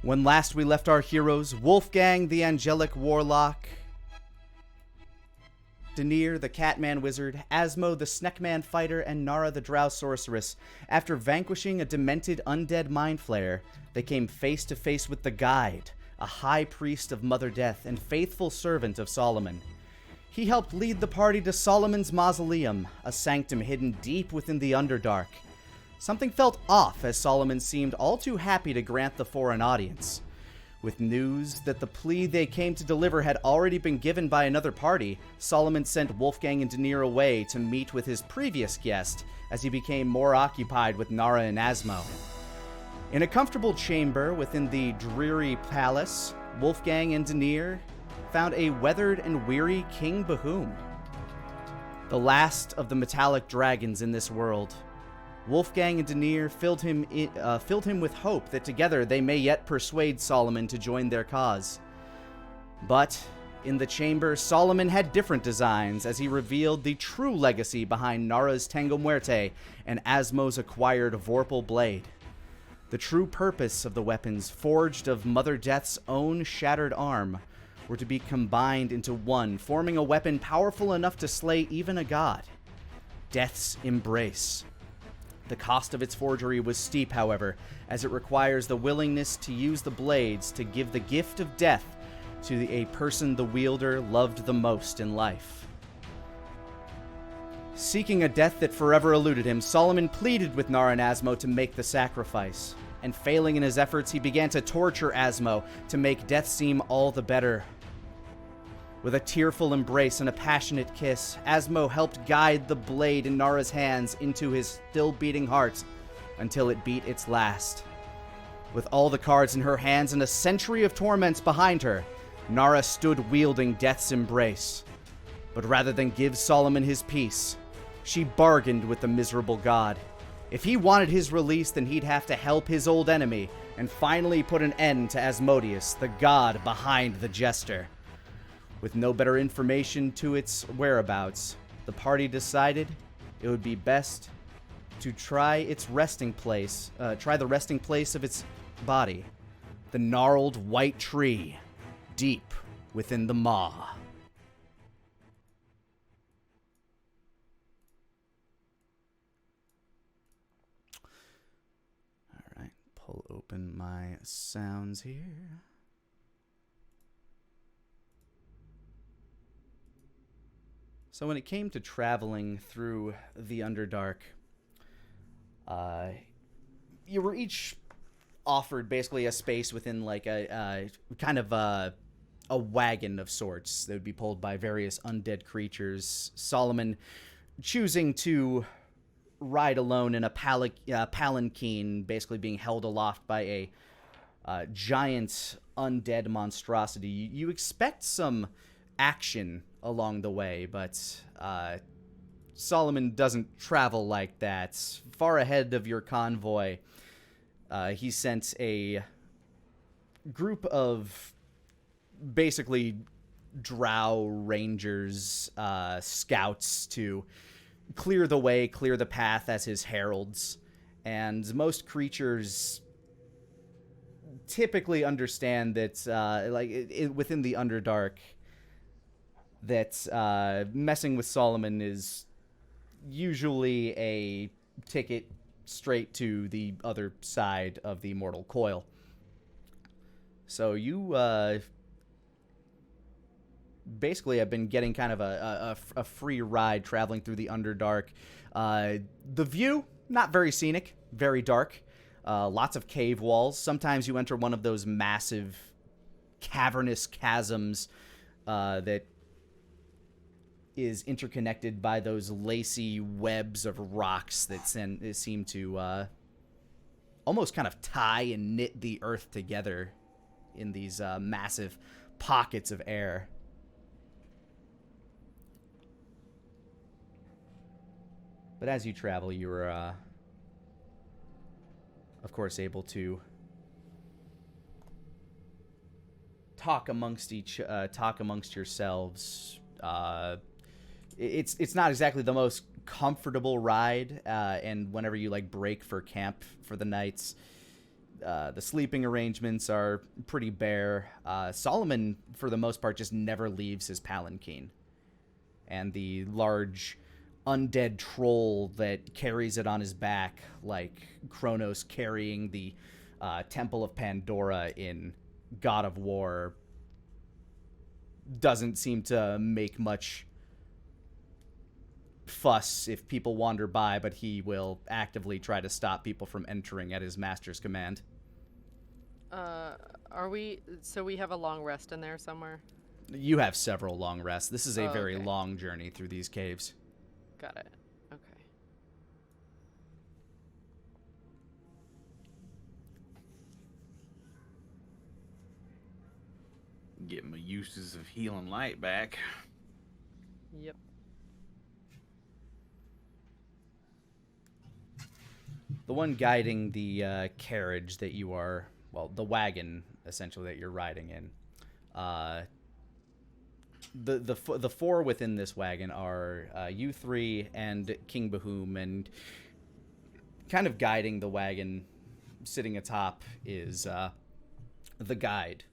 When last we left our heroes, Wolfgang the Angelic Warlock, Danir the Catman Wizard, Asmo the Sneckman Fighter, and Nara the Drow Sorceress, after vanquishing a demented undead Mind Flayer, they came face to face with the Guide, a high priest of Mother Death and faithful servant of Solomon. He helped lead the party to Solomon's Mausoleum, a sanctum hidden deep within the Underdark. Something felt off as Solomon seemed all too happy to grant the four an audience. With news that the plea they came to deliver had already been given by another party, Solomon sent Wolfgang and Danir away to meet with his previous guest as he became more occupied with Nara and Asmo. In a comfortable chamber within the dreary palace, Wolfgang and Danir found a weathered and weary King Bahoom, the last of the metallic dragons in this world. Wolfgang and Danir filled him with hope that together they may yet persuade Solomon to join their cause. But in the chamber, Solomon had different designs as he revealed the true legacy behind Nara's Tango Muerte and Asmo's acquired Vorpal Blade. The true purpose of the weapons, forged of Mother Death's own shattered arm, were to be combined into one, forming a weapon powerful enough to slay even a god. Death's Embrace. The cost of its forgery was steep, however, as it requires the willingness to use the blades to give the gift of death to a person the wielder loved the most in life. Seeking a death that forever eluded him, Solomon pleaded with Nara and Asmo to make the sacrifice, and failing in his efforts, he began to torture Asmo to make death seem all the better. With a tearful embrace and a passionate kiss, Asmo helped guide the blade in Nara's hands into his still-beating heart until it beat its last. With all the cards in her hands and a century of torments behind her, Nara stood wielding Death's Embrace. But rather than give Solomon his peace, she bargained with the miserable god. If he wanted his release, then he'd have to help his old enemy and finally put an end to Asmodeus, the god behind the jester. With no better information to its whereabouts, the party decided it would be best to try the resting place of its body, the gnarled white tree, deep within the maw. All right, pull open my sounds here. So when it came to traveling through the Underdark, you were each offered basically a space within like a kind of a wagon of sorts that would be pulled by various undead creatures. Solomon choosing to ride alone in a palanquin, basically being held aloft by a giant undead monstrosity. You expect some action along the way, but Solomon doesn't travel like that. Far ahead of your convoy, he sent a group of basically drow rangers, scouts, to clear the way, clear the path as his heralds. And most creatures typically understand that, within the Underdark, that messing with Solomon is usually a ticket straight to the other side of the mortal coil. So you basically have been getting kind of a free ride traveling through the Underdark. The view, not very scenic, very dark. Lots of cave walls. Sometimes you enter one of those massive cavernous chasms that is interconnected by those lacy webs of rocks that seem to almost kind of tie and knit the earth together in these massive pockets of air. But as you travel, you are, of course, able to talk amongst yourselves. It's not exactly the most comfortable ride, and whenever you break for camp for the nights, The sleeping arrangements are pretty bare. Solomon, for the most part, just never leaves his palanquin. And the large undead troll that carries it on his back, like Kronos carrying the Temple of Pandora in God of War, doesn't seem to make much fuss if people wander by, but he will actively try to stop people from entering at his master's command. So we have a long rest in there somewhere? You have several long rests. This is a very okay. long journey through these caves. Got it. Okay. Get my uses of healing light back. Yep. The one guiding the carriage that you are, well, the wagon essentially that you're riding in. The four within this wagon are you three and King Bahoom, and kind of guiding the wagon, sitting atop, is the guide.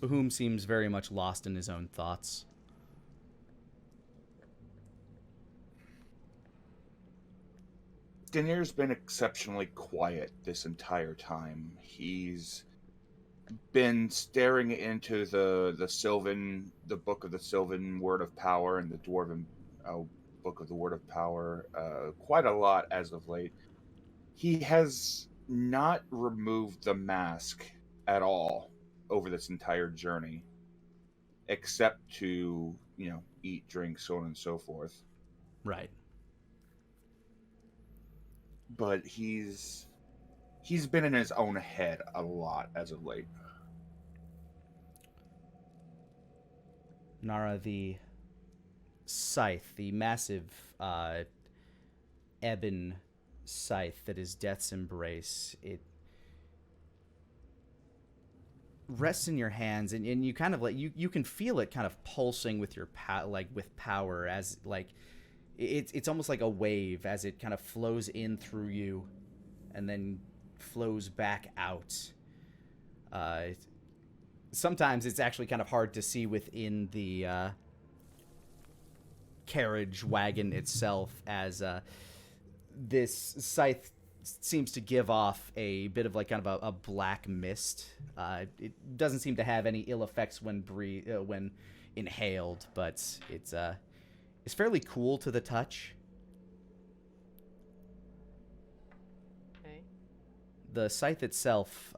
Bahoom seems very much lost in his own thoughts. Danier's been exceptionally quiet this entire time. He's been staring into the book of the Sylvan Word of Power and the Dwarven book of the Word of Power quite a lot as of late. He has not removed the mask at all over this entire journey, except to, eat, drink, so on and so forth. Right. But he's been in his own head a lot as of late. Nara, the scythe, the massive ebon scythe that is Death's Embrace, it rests in your hands, and you kind of you can feel it kind of pulsing with your with power, as it's almost like a wave as it kind of flows in through you and then flows back out. Sometimes it's actually kind of hard to see within the carriage wagon itself, as this scythe seems to give off a bit of kind of a black mist. It doesn't seem to have any ill effects when inhaled, but it's fairly cool to the touch. Okay. The scythe itself,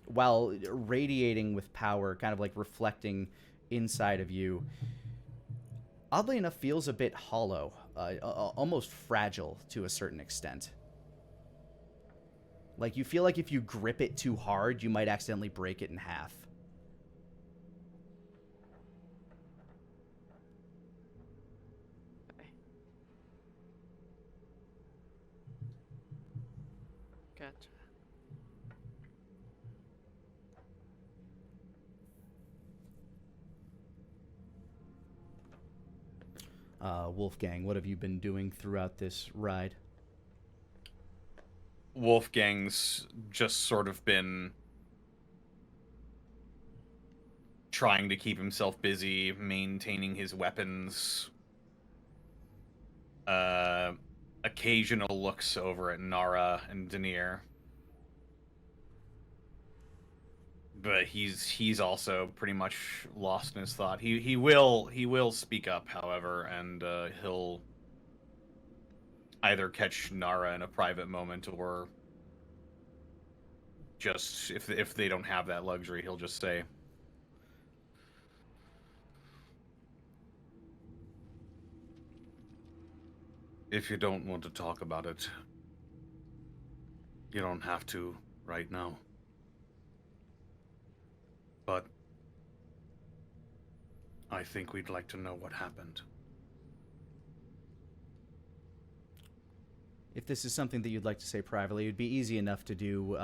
while radiating with power, kind of reflecting inside of you, oddly enough feels a bit hollow, almost fragile to a certain extent. Like, you feel like if you grip it too hard, you might accidentally break it in half. Okay. Gotcha. Wolfgang, what have you been doing throughout this ride? Wolfgang's just sort of been trying to keep himself busy, maintaining his weapons. Occasional looks over at Nara and Danier. But he's also pretty much lost in his thought. He will speak up, however, and he'll either catch Nara in a private moment, or just if they don't have that luxury, he'll just say, "If you don't want to talk about it, you don't have to right now. But I think we'd like to know what happened." If this is something that you'd like to say privately, it would be easy enough to do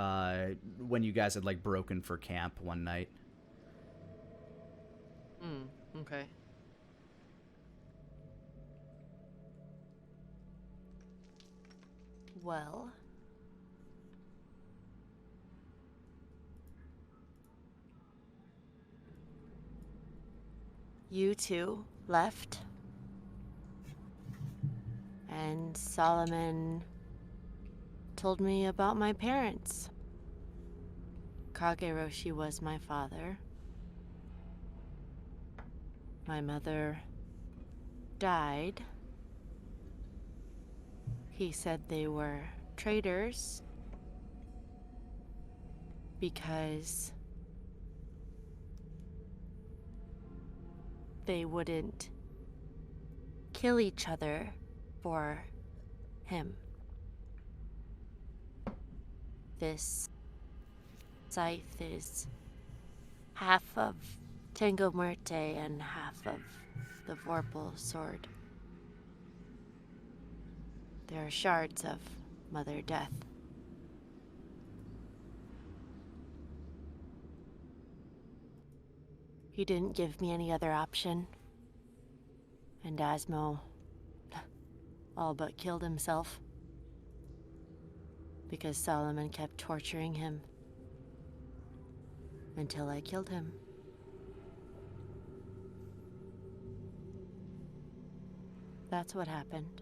when you guys had broken for camp one night. Okay. Well, you two left, and Solomon told me about my parents. Kageroshi was my father. My mother died. He said they were traitors because they wouldn't kill each other for him. This scythe is half of Tango Muerte and half of the Vorpal sword. There are shards of Mother Death. He didn't give me any other option. And Asmo all but killed himself because Solomon kept torturing him until I killed him. That's what happened.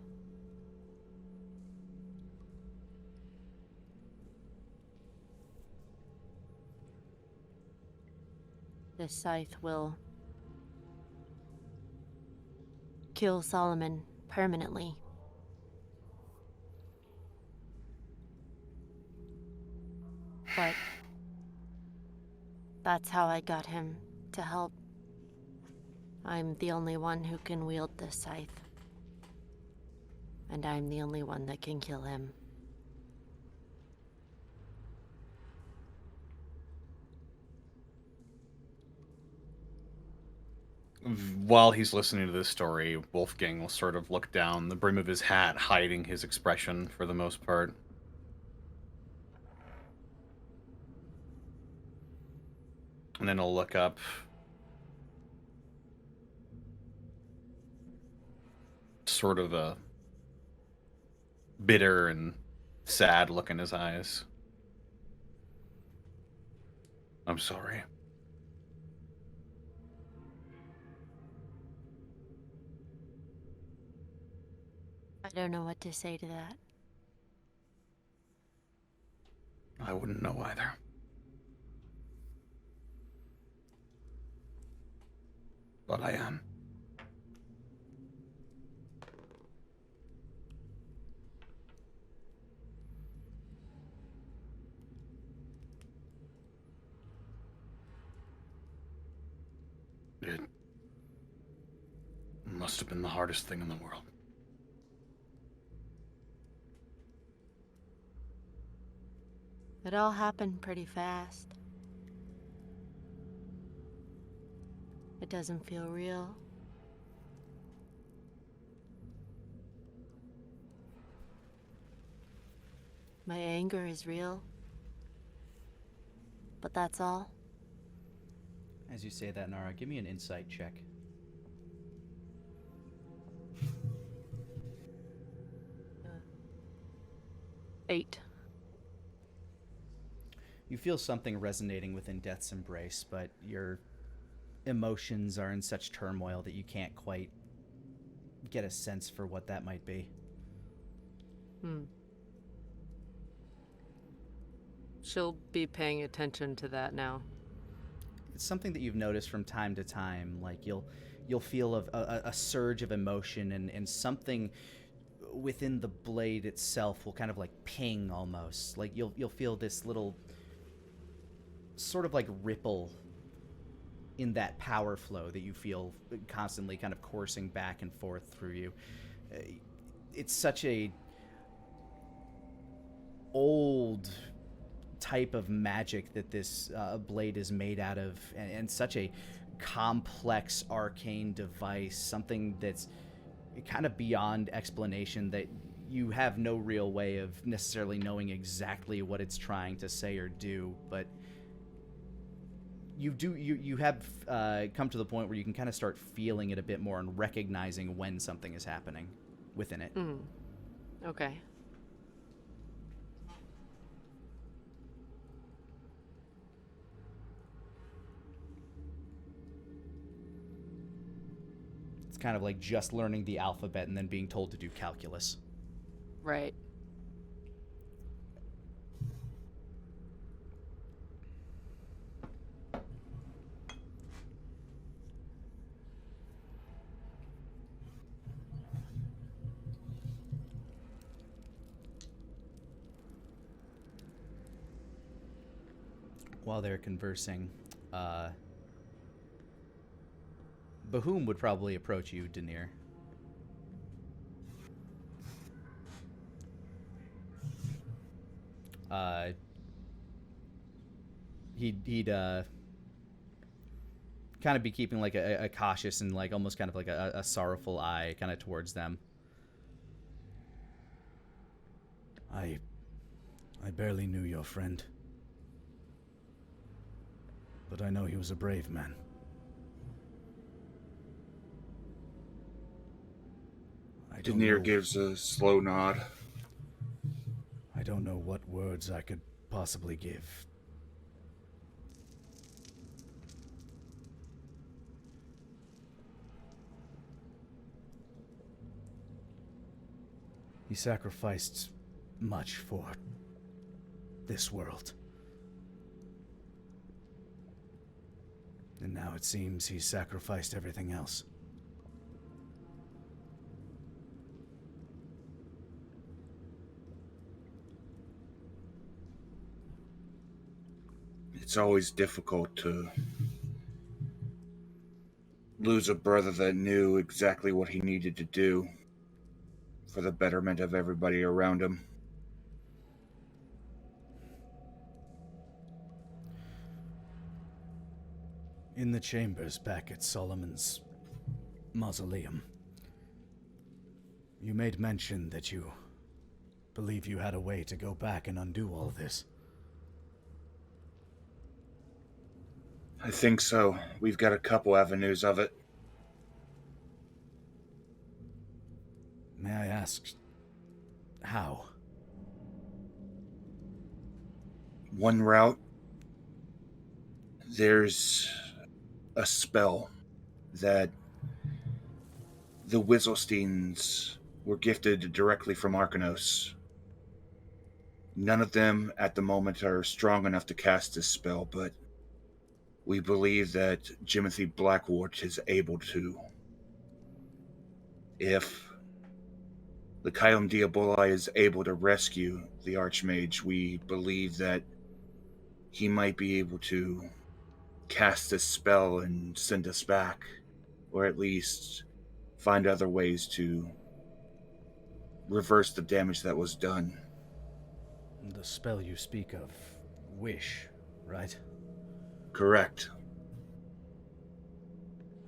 This scythe will kill Solomon permanently. But that's how I got him to help. I'm the only one who can wield this scythe. And I'm the only one that can kill him. While he's listening to this story, Wolfgang will sort of look down the brim of his hat, hiding his expression for the most part. And then he'll look up. Sort of a bitter and sad look in his eyes. I'm sorry. I don't know what to say to that. I wouldn't know either. But I am. It must have been the hardest thing in the world. It all happened pretty fast. It doesn't feel real. My anger is real. But that's all. As you say that, Nara, give me an insight check. Eight. You feel something resonating within Death's embrace, but your emotions are in such turmoil that you can't quite get a sense for what that might be. She'll be paying attention to that now. It's something that you've noticed from time to time. Like you'll feel a surge of emotion, and something within the blade itself will kind of like ping almost. Like you'll feel this little sort of like ripple in that power flow that you feel constantly kind of coursing back and forth through you. It's such a old type of magic that this blade is made out of, and such a complex arcane device, something that's kind of beyond explanation, that you have no real way of necessarily knowing exactly what it's trying to say or do, but you have come to the point where you can kind of start feeling it a bit more and recognizing when something is happening within it. Okay. kind of like just learning the alphabet and then being told to do calculus. Right. While they're conversing, Bahoom would probably approach you, Daenerys. He'd kind of be keeping like a cautious and like almost kind of like a sorrowful eye kind of towards them. I barely knew your friend, but I know he was a brave man. Daenerys gives a slow nod. I don't know what words I could possibly give. He sacrificed much for this world. And now it seems he's sacrificed everything else. It's always difficult to lose a brother that knew exactly what he needed to do for the betterment of everybody around him. In the chambers back at Solomon's mausoleum, you made mention that you believe you had a way to go back and undo all this. I think so. We've got a couple avenues of it. May I ask, how? One route, there's a spell that the Whistlesteins were gifted directly from Arcanos. None of them at the moment are strong enough to cast this spell, but we believe that Jimothy Blackwart is able to. If the Kyom Diaboli is able to rescue the Archmage, we believe that he might be able to cast this spell and send us back, or at least find other ways to reverse the damage that was done. The spell you speak of, Wish, right? Correct.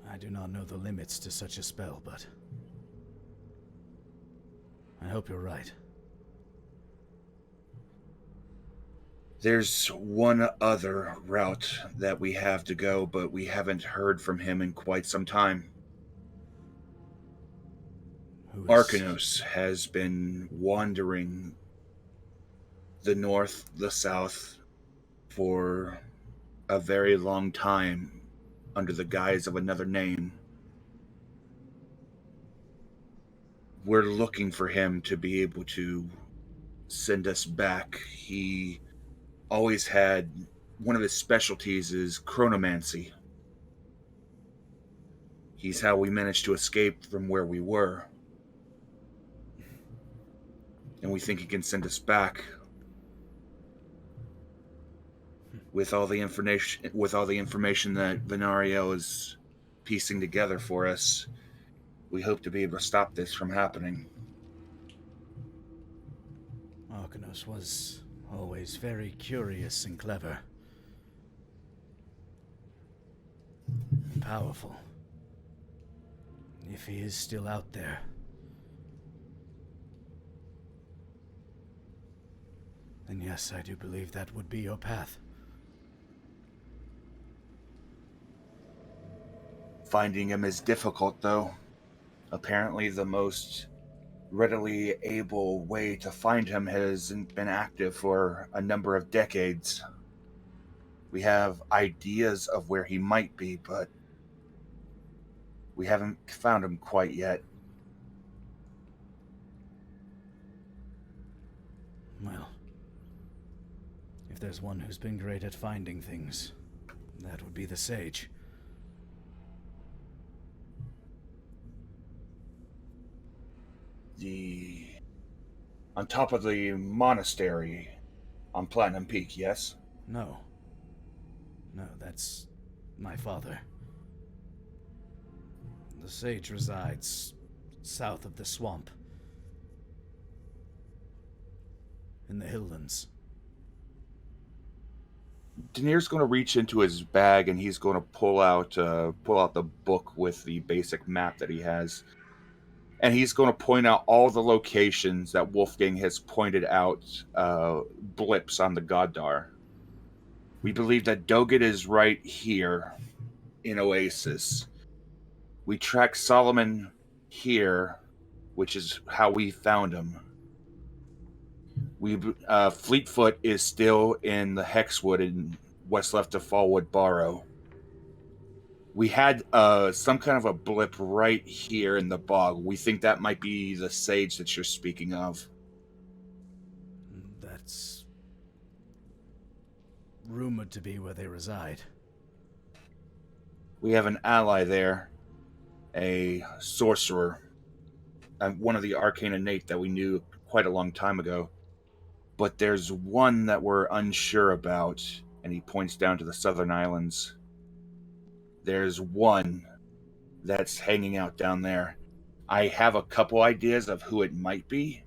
I do not know the limits to such a spell, but I hope you're right. There's one other route that we have to go, but we haven't heard from him in quite some time. Arcanos has been wandering the north, the south, for a very long time under the guise of another name. We're looking for him to be able to send us back. He always had, one of his specialties is chronomancy. He's how we managed to escape from where we were. And we think he can send us back with all the information that Venario is piecing together for us. We hope to be able to stop this from happening. Arcanos was always very curious and clever. And powerful. If he is still out there. Then yes, I do believe that would be your path. Finding him is difficult, though. Apparently the most readily able way to find him hasn't been active for a number of decades. We have ideas of where he might be, but We haven't found him quite yet. Well, if there's one who's been great at finding things, that would be the sage. On top of the monastery on Platinum Peak, yes? No. No, that's my father. The sage resides south of the swamp. In the Hilllands. Daenerys going to reach into his bag and he's going to pull out the book with the basic map that he has. And he's going to point out all the locations that Wolfgang has pointed out blips on the Goddar. We believe that Doggett is right here in Oasis. We track Solomon here, which is how we found him. Fleetfoot is still in the Hexwood in what's left of Fallwood Barrow. We had some kind of a blip right here in the bog. We think that might be the sage that you're speaking of. That's rumored to be where they reside. We have an ally there, a sorcerer, one of the arcane innate that we knew quite a long time ago. But there's one that we're unsure about, and he points down to the southern islands. There's one that's hanging out down there. I have a couple ideas of who it might be.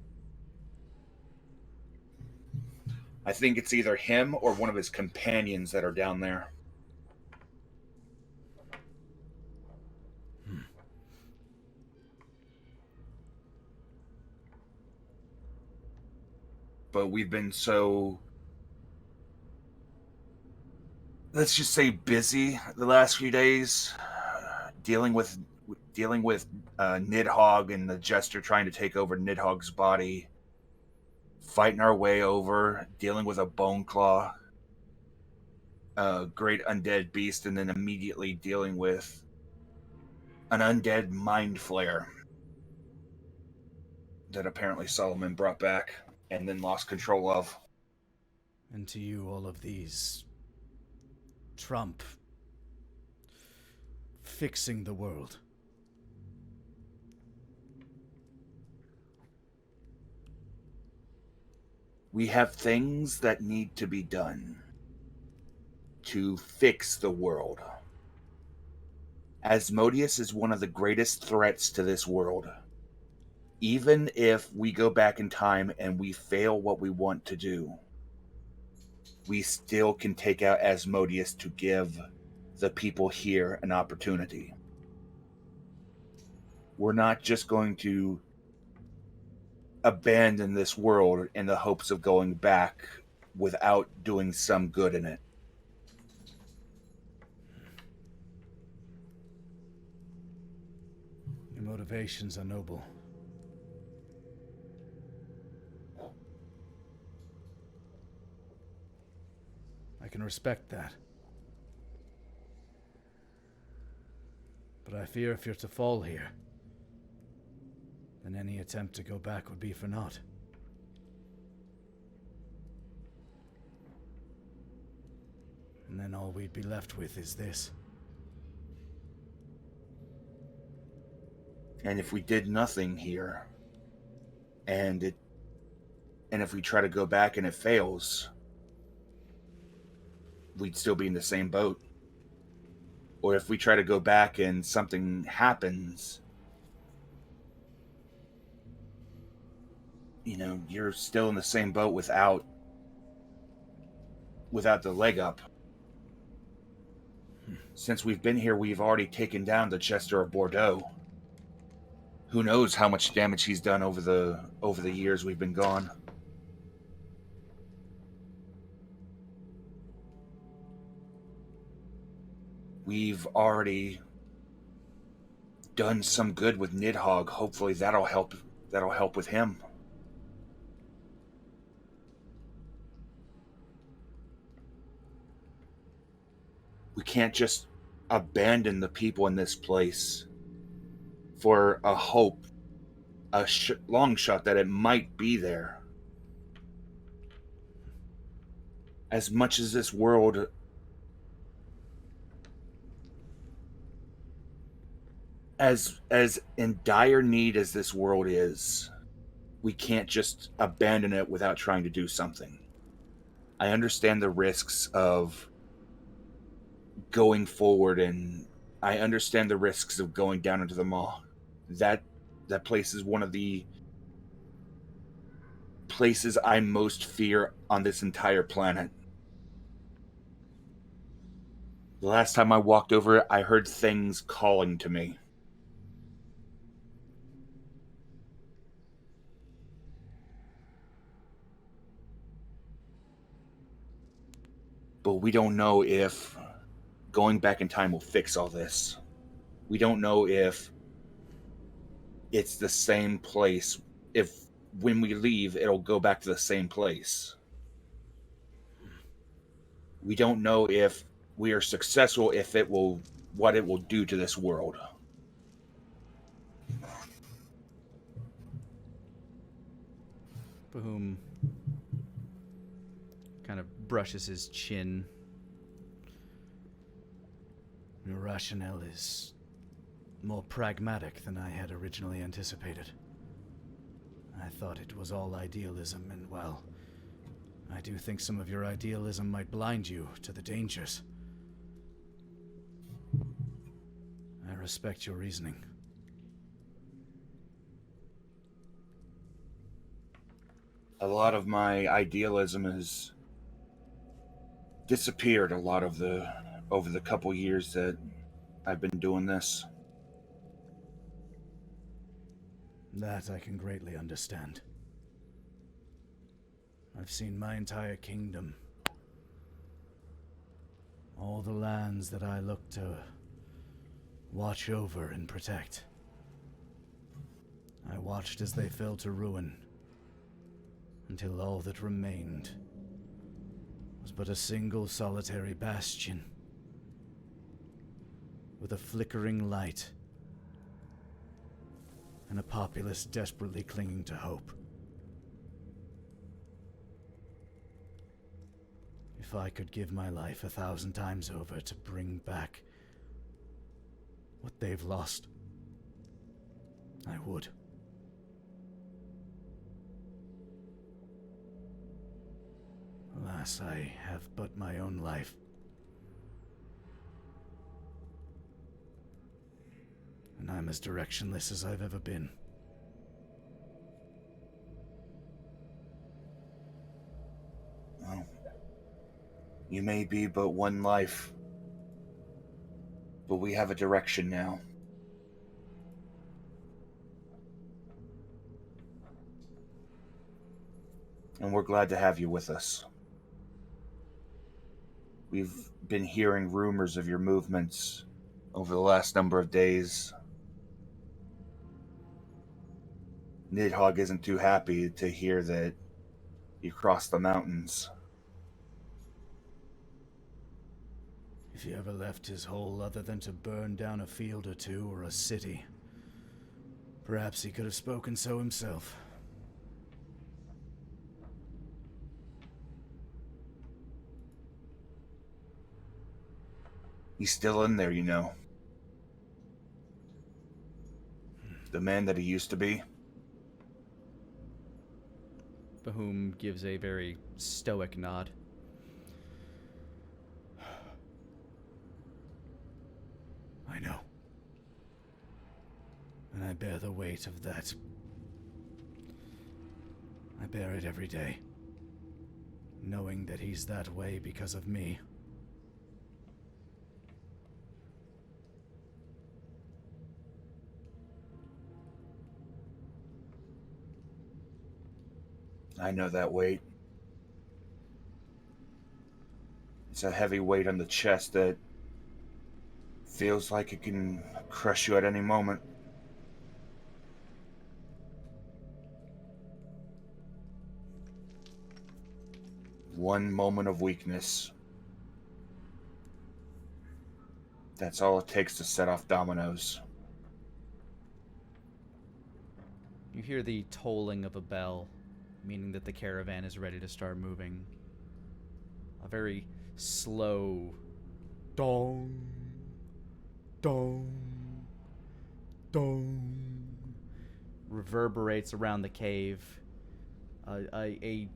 I think it's either him or one of his companions that are down there. But we've been so, let's just say, busy the last few days, dealing with Nidhogg and the Jester trying to take over Nidhogg's body, fighting our way over, dealing with a Boneclaw, a great undead beast, and then immediately dealing with an undead Mind Flayer that apparently Solomon brought back and then lost control of. And to you, all of these trump fixing the world. We have things that need to be done to fix the world. Asmodeus is one of the greatest threats to this world. Even if we go back in time and we fail what we want to do, we still can take out Asmodeus to give the people here an opportunity. We're not just going to abandon this world in the hopes of going back without doing some good in it. Your motivations are noble. I can respect that. But I fear if you're to fall here, then any attempt to go back would be for naught. And then all we'd be left with is this. And if we did nothing here, and if we try to go back and it fails, we'd still be in the same boat. Or if we try to go back and something happens, you're still in the same boat without the leg up. Since we've been here, we've already taken down the Chester of Bordeaux. Who knows how much damage he's done over the years we've been gone. We've already done some good with Nidhogg. Hopefully that'll help with him. We can't just abandon the people in this place for a hope, long shot that it might be there. As much as this world as in dire need as this world is, we can't just abandon it without trying to do something. I understand the risks of going forward, and I understand the risks of going down into the maw. That place is one of the places I most fear on this entire planet. The last time I walked over it, I heard things calling to me. But we don't know if going back in time will fix all this. We don't know if it's the same place. If when we leave, it'll go back to the same place. We don't know if we are successful, if it will, what it will do to this world. Boom. Kind of brushes his chin. Your rationale is more pragmatic than I had originally anticipated. I thought it was all idealism, and well, I do think some of your idealism might blind you to the dangers. I respect your reasoning. A lot of my idealism has disappeared over the couple years that I've been doing this. That I can greatly understand. I've seen my entire kingdom. All the lands that I look to watch over and protect. I watched as they fell to ruin, until all that remained was but a single solitary bastion, with a flickering light, and a populace desperately clinging to hope. If I could give my life 1,000 times over to bring back what they've lost, I would. Alas, I have but my own life. And I'm as directionless as I've ever been. Well, you may be but one life, but we have a direction now. And we're glad to have you with us. We've been hearing rumors of your movements over the last number of days. Nidhogg isn't too happy to hear that you crossed the mountains. If he ever left his hole other than to burn down a field or two or a city, perhaps he could have spoken so himself. He's still in there, you know. The man that he used to be. Bahum gives a very stoic nod. I know. And I bear the weight of that. I bear it every day, knowing that he's that way because of me. I know that weight. It's a heavy weight on the chest that feels like it can crush you at any moment. One moment of weakness. That's all it takes to set off dominoes. hear the tolling of a bell, meaning that the caravan is ready to start moving. A very slow dong, dong, dong reverberates around the cave. A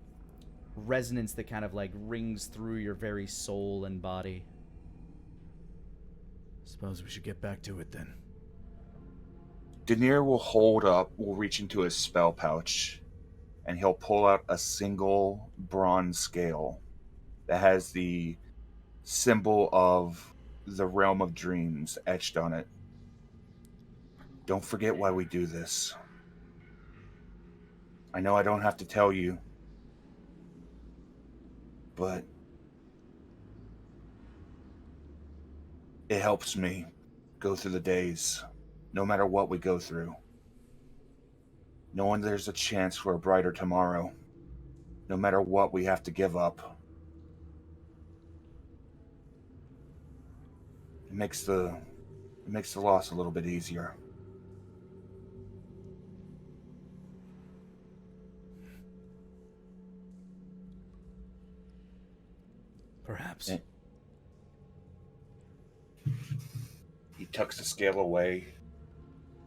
resonance that kind of like rings through your very soul and body. Suppose we should get back to it then. Daenerys will reach into his spell pouch, and he'll pull out a single bronze scale that has the symbol of the realm of dreams etched on it. Don't forget why we do this. I know I don't have to tell you, but it helps me go through the days, no matter what we go through. Knowing there's a chance for a brighter tomorrow, no matter what we have to give up. It makes the loss a little bit easier. Perhaps. He tucks the scale away,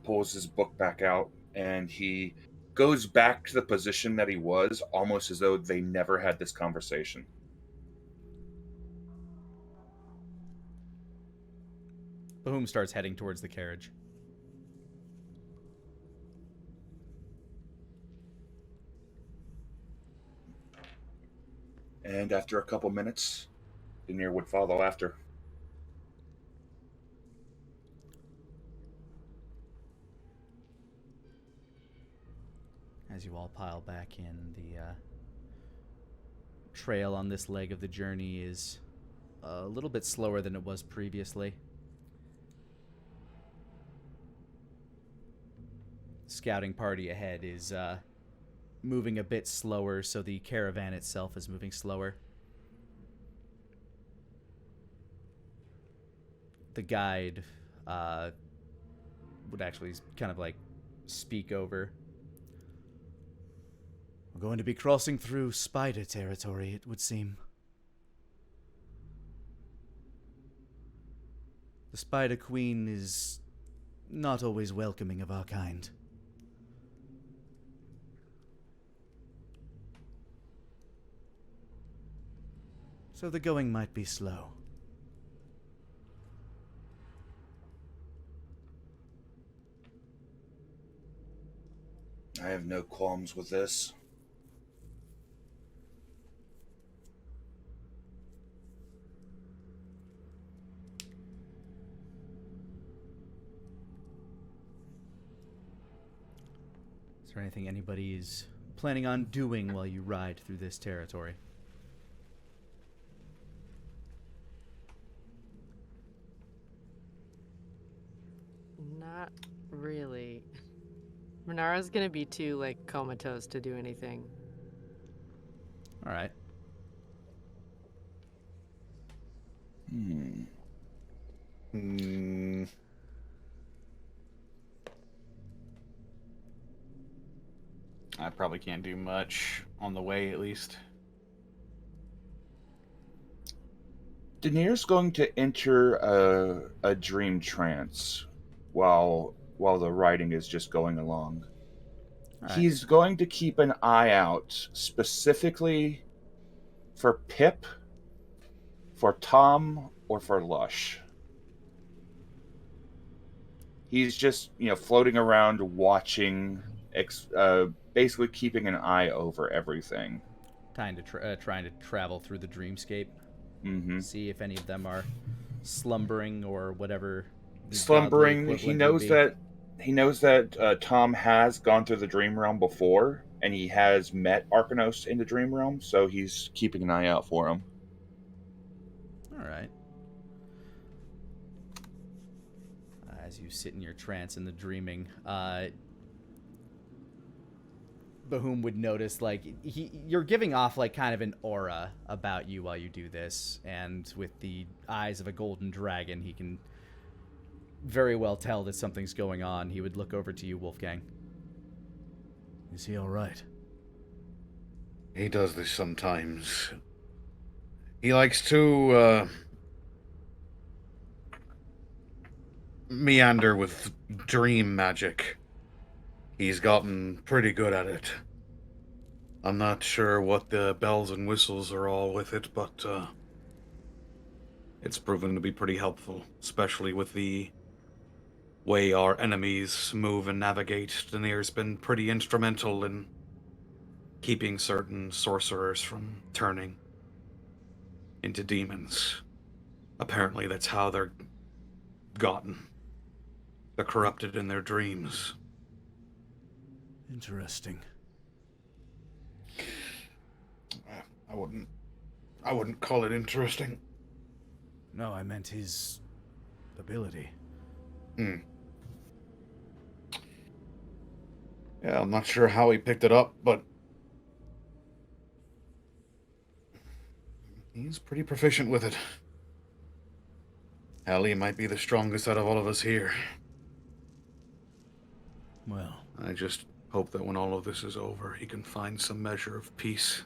pulls his book back out, and he goes back to the position that he was, almost as though they never had this conversation. Boom starts heading towards the carriage. And after a couple minutes, Daenerys would follow after. As you all pile back in, the trail on this leg of the journey is a little bit slower than it was previously. Scouting party ahead is moving a bit slower, so the caravan itself is moving slower. The guide would actually kind of like speak over. We're going to be crossing through spider territory, it would seem. The Spider Queen is not always welcoming of our kind. So the going might be slow. I have no qualms with this. Is there anything anybody is planning on doing while you ride through this territory? Not really. Renara's gonna be too, like, comatose to do anything. Alright. I probably can't do much on the way, at least. Daenerys going to enter a dream trance while the writing is just going along. Alright. He's going to keep an eye out specifically for Pip, for Tom, or for Lush. He's just, floating around watching, basically keeping an eye over everything. Trying to travel through the dreamscape. Mm-hmm. See if any of them are slumbering or whatever. the godly Slumbering. He equivalent knows would be. that Tom has gone through the dream realm before, and he has met Arcanos in the dream realm, so he's keeping an eye out for him. Alright. As you sit in your trance in the dreaming, Bahum would notice, like, you're giving off, like, kind of an aura about you while you do this, and with the eyes of a golden dragon, he can very well tell that something's going on. He would look over to you, Wolfgang. Is he all right? He does this sometimes. He likes to, meander with dream magic. He's gotten pretty good at it. I'm not sure what the bells and whistles are all with it, but, it's proven to be pretty helpful, especially with the way our enemies move and navigate. Daenerys been pretty instrumental in keeping certain sorcerers from turning into demons. Apparently that's how they're gotten. They're corrupted in their dreams. Interesting. I wouldn't call it interesting. No, I meant his ability. Yeah, I'm not sure how he picked it up, but he's pretty proficient with it. Hell, he might be the strongest out of all of us here. Well, I just hope that when all of this is over, he can find some measure of peace.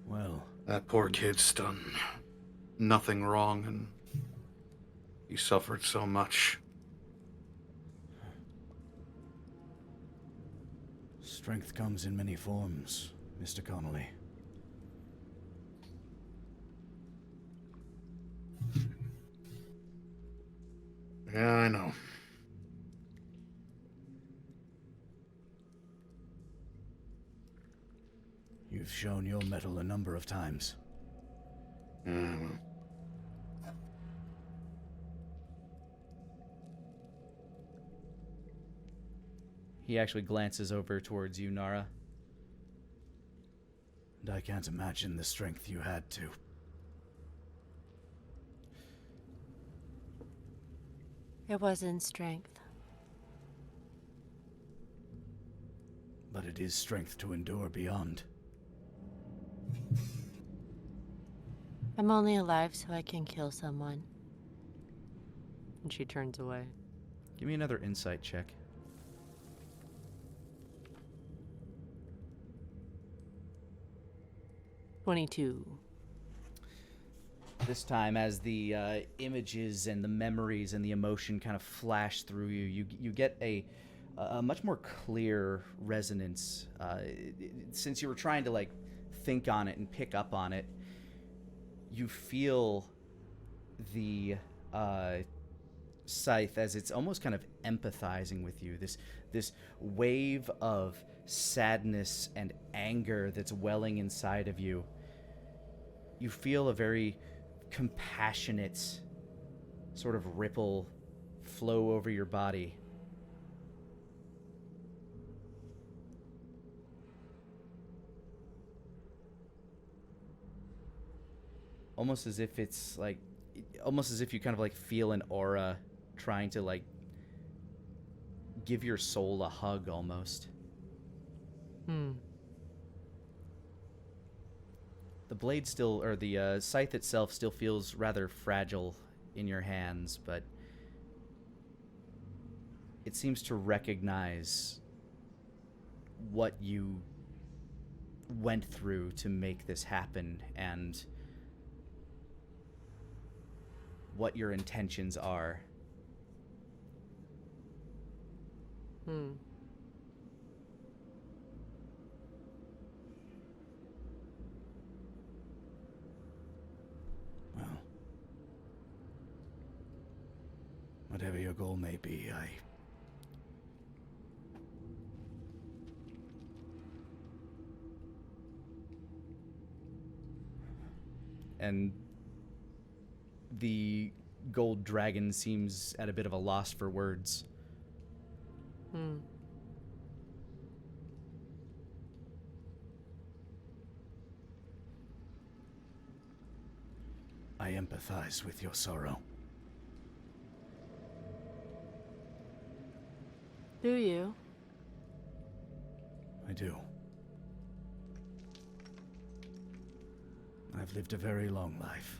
well, That poor kid's done nothing wrong, and he suffered so much. strength comes in many forms, Mr. Connolly. Yeah, I know. You've shown your mettle a number of times. Yeah, well. He actually glances over towards you, Nara. And I can't imagine the strength you had to. It wasn't strength. But it is strength to endure beyond. I'm only alive so I can kill someone. And she turns away. Give me another insight check. "22." This time, as the images and the memories and the emotion kind of flash through you, you get a much more clear resonance. Since you were trying to like think on it and pick up on it, you feel the scythe as it's almost kind of empathizing with you. This wave of sadness and anger that's welling inside of you. You feel a very compassionate sort of ripple flow over your body. Almost as if it's like, almost as if you kind of like feel an aura trying to like give your soul a hug almost. The blade still, or the scythe itself still feels rather fragile in your hands, but it seems to recognize what you went through to make this happen and what your intentions are. Well, whatever your goal may be, And the gold dragon seems at a bit of a loss for words. I empathize with your sorrow. Do you? I do. I've lived a very long life.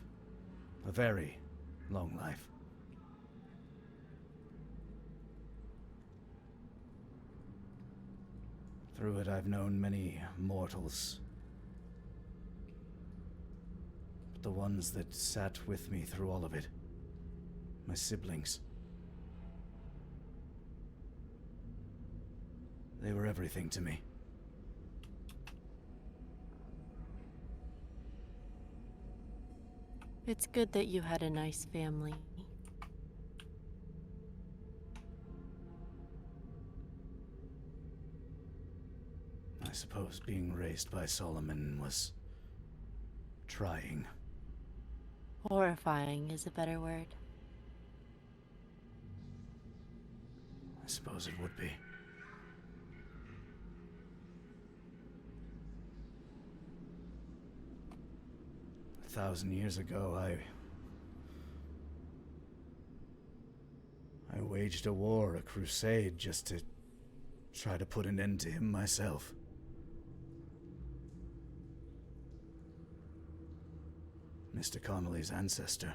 A very long life. Through it, I've known many mortals. But the ones that sat with me through all of it, my siblings, they were everything to me. It's good that you had a nice family. I suppose being raised by Solomon was trying. Horrifying is a better word. I suppose it would be. 1,000 years ago, I waged a war, a crusade, just to try to put an end to him myself. Mr. Connolly's ancestor.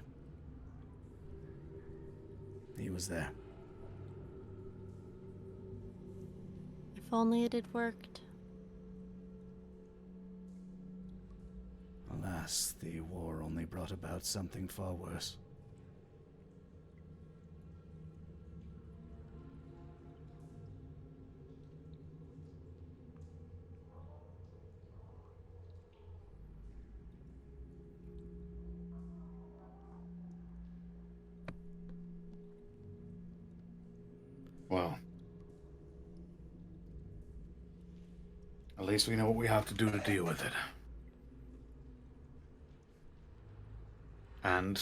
He was there. If only it had worked. Alas, the war only brought about something far worse. Well, at least we know what we have to do to deal with it. And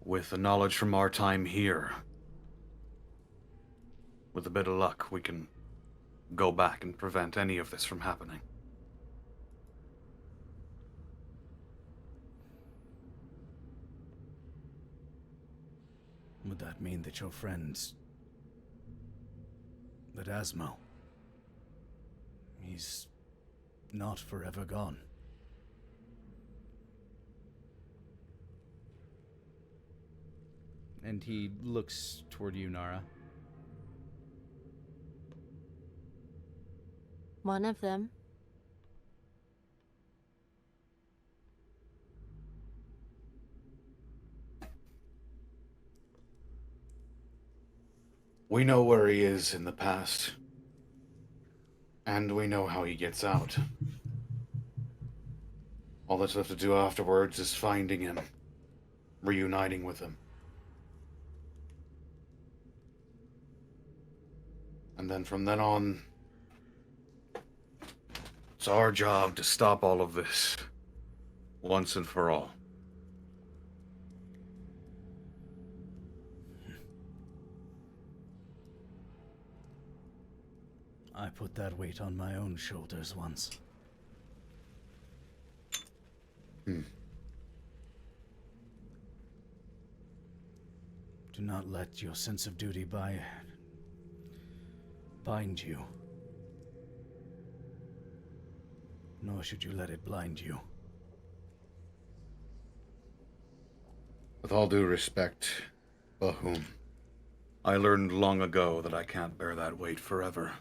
with the knowledge from our time here, with a bit of luck, we can go back and prevent any of this from happening. Would that mean that your friends... that Asmo... he's not forever gone? And he looks toward you, Nara. One of them. We know where he is in the past. And we know how he gets out. All that's left to do afterwards is finding him, reuniting with him. And then from then on, it's our job to stop all of this, once and for all. I put that weight on my own shoulders once. Do not let your sense of duty bind you. Nor should you let it blind you. With all due respect, Bahum, I learned long ago that I can't bear that weight forever.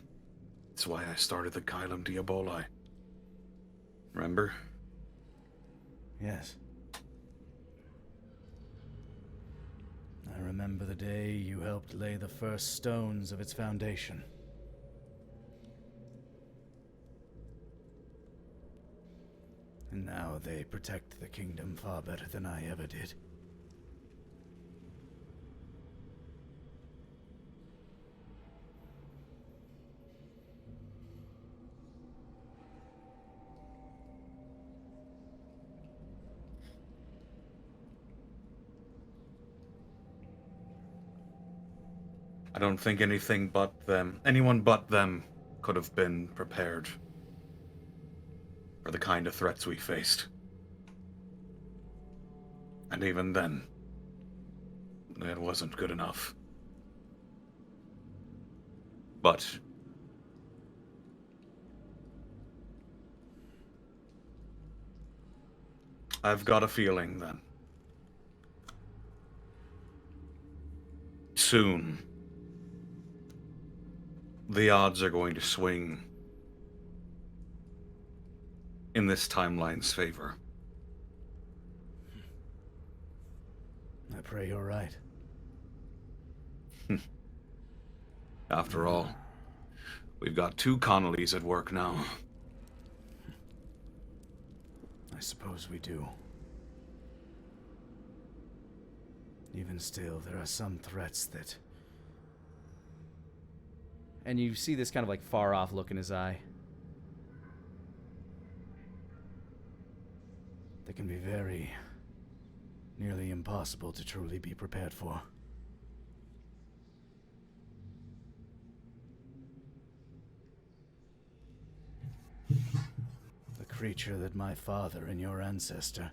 That's why I started the Kylum Diaboli. Remember? Yes. I remember the day you helped lay the first stones of its foundation. And now they protect the kingdom far better than I ever did. I don't think anyone but them could have been prepared for the kind of threats we faced. And even then, it wasn't good enough. But I've got a feeling that soon the odds are going to swing in this timeline's favor. I pray you're right. After all, we've got 2 Connollys at work now. I suppose we do. Even still, there are some threats that... And you see this kind of like far off look in his eye. They can be very... nearly impossible to truly be prepared for. The creature that my father and your ancestor...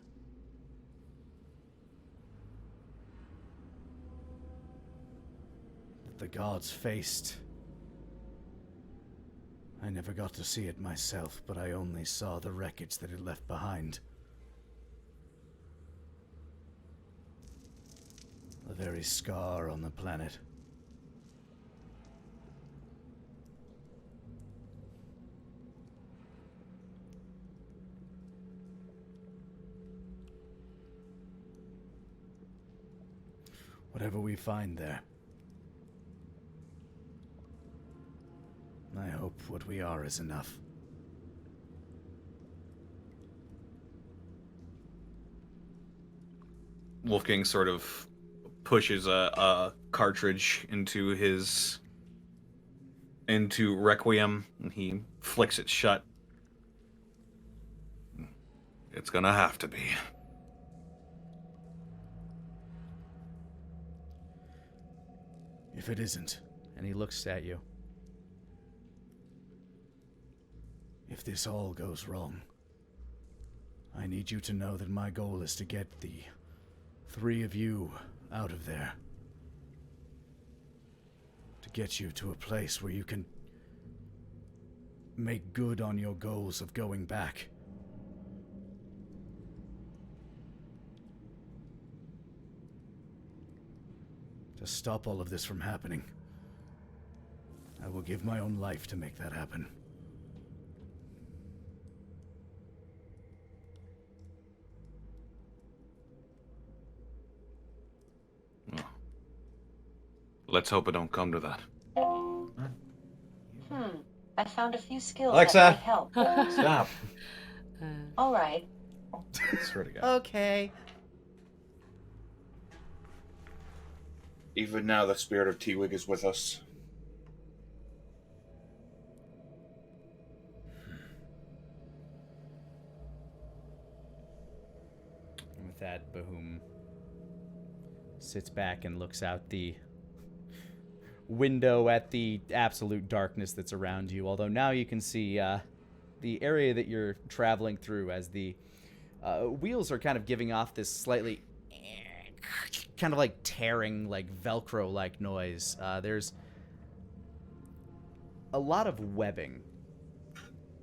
that the gods faced... I never got to see it myself, but I only saw the wreckage that it left behind. The very scar on the planet. Whatever we find there, I hope what we are is enough. Wolfgang sort of pushes a cartridge into Requiem, and he flicks it shut. It's gonna have to be. If it isn't, And he looks at you. if this all goes wrong, I need you to know that my goal is to get the 3 of you out of there. To get you to a place where you can make good on your goals of going back. To stop all of this from happening, I will give my own life to make that happen. Let's hope it don't come to that. I found a few skills Alexa! that might help. Stop. All right. Swear to God. Okay. Even now, the spirit of Teewig is with us. And with that, Bahum sits back and looks out the window at the absolute darkness that's around you. Although now you can see the area that you're traveling through, as the wheels are kind of giving off this slightly kind of like tearing, like Velcro-like noise. There's a lot of webbing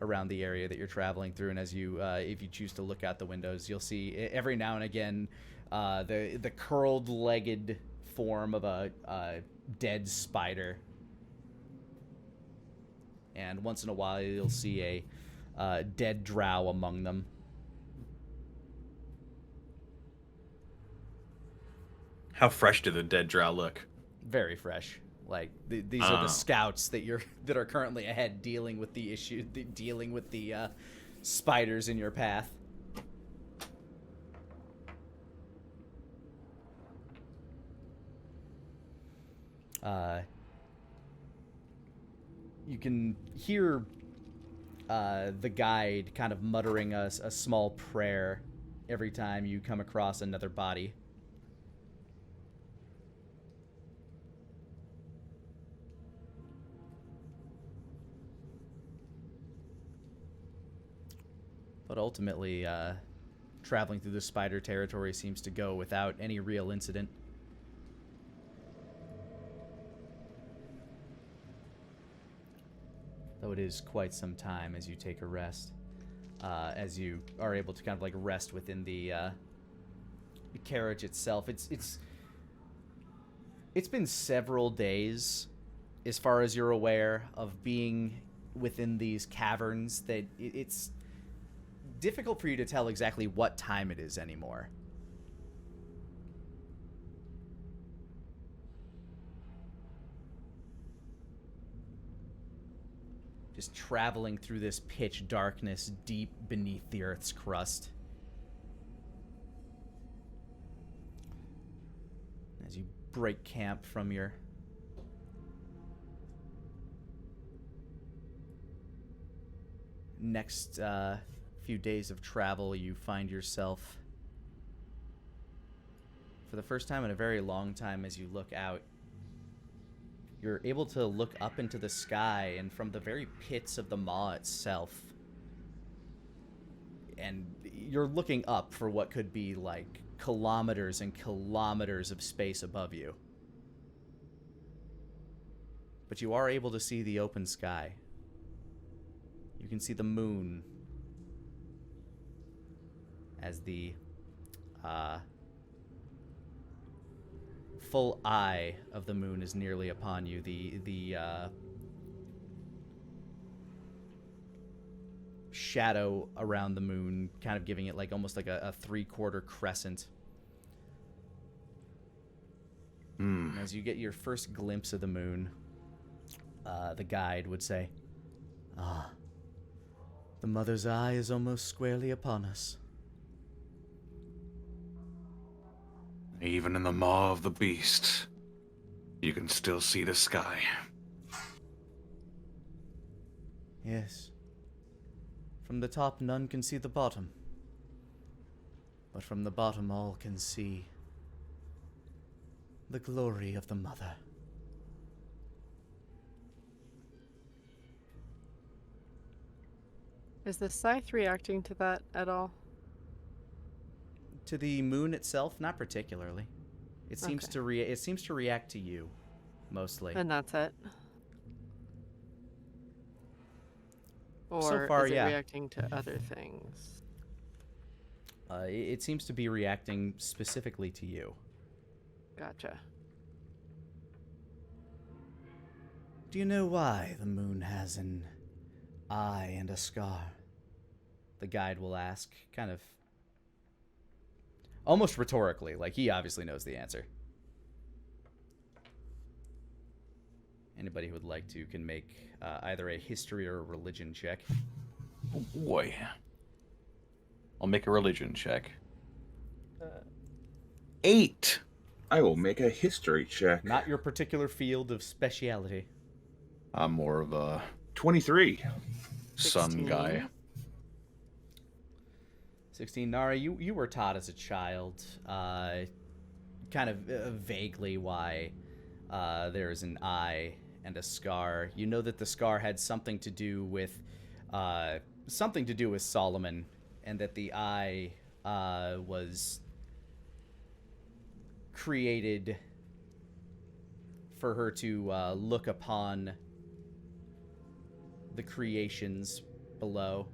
around the area that you're traveling through, and as you, if you choose to look out the windows, you'll see every now and again the curled-legged form of a dead spider, and once in a while you'll see a dead drow among them. How fresh do the dead drow look? Very fresh. Like these are the scouts that are currently ahead, dealing with the issue, dealing with the spiders in your path. You can hear the guide kind of muttering a small prayer every time you come across another body. But ultimately, traveling through the spider territory seems to go without any real incident. Though it is quite some time as you take a rest, as you are able to kind of like rest within the carriage itself. It's been several days, as far as you're aware of being within these caverns, that it's difficult for you to tell exactly what time it is anymore. Just traveling through this pitch darkness deep beneath the Earth's crust. As you break camp from your next few days of travel, you find yourself, for the first time in a very long time, as you look out, you're able to look up into the sky, and from the very pits of the maw itself, and you're looking up for what could be like kilometers and kilometers of space above you. But you are able to see the open sky. You can see the moon as the full eye of the moon is nearly upon you. The shadow around the moon, kind of giving it like almost like a three-quarter crescent. And as you get your first glimpse of the moon, the guide would say, "Ah, the mother's eye is almost squarely upon us." Even in the maw of the beast, you can still see the sky. Yes. From the top, none can see the bottom. But from the bottom, all can see the glory of the mother. Is the scythe reacting to that at all? To the moon itself, not particularly. It seems Okay. it seems to react to you, mostly. And that's it? Or So far, is it yeah. reacting to other things? It seems to be reacting specifically to you. Gotcha. Do you know why the moon has an eye and a scar? The guide will ask, kind of almost rhetorically, like he obviously knows the answer. Anybody who would like to can make either a history or a religion check. Oh boy. I'll make a religion check. 8. I will make a history check. Not your particular field of speciality. I'm more of a 23. sun 16. guy. 16. Nara, you were taught as a child, kind of vaguely why there's an eye and a scar. You know that the scar had something to do with Solomon, and that the eye was created for her to look upon the creations below.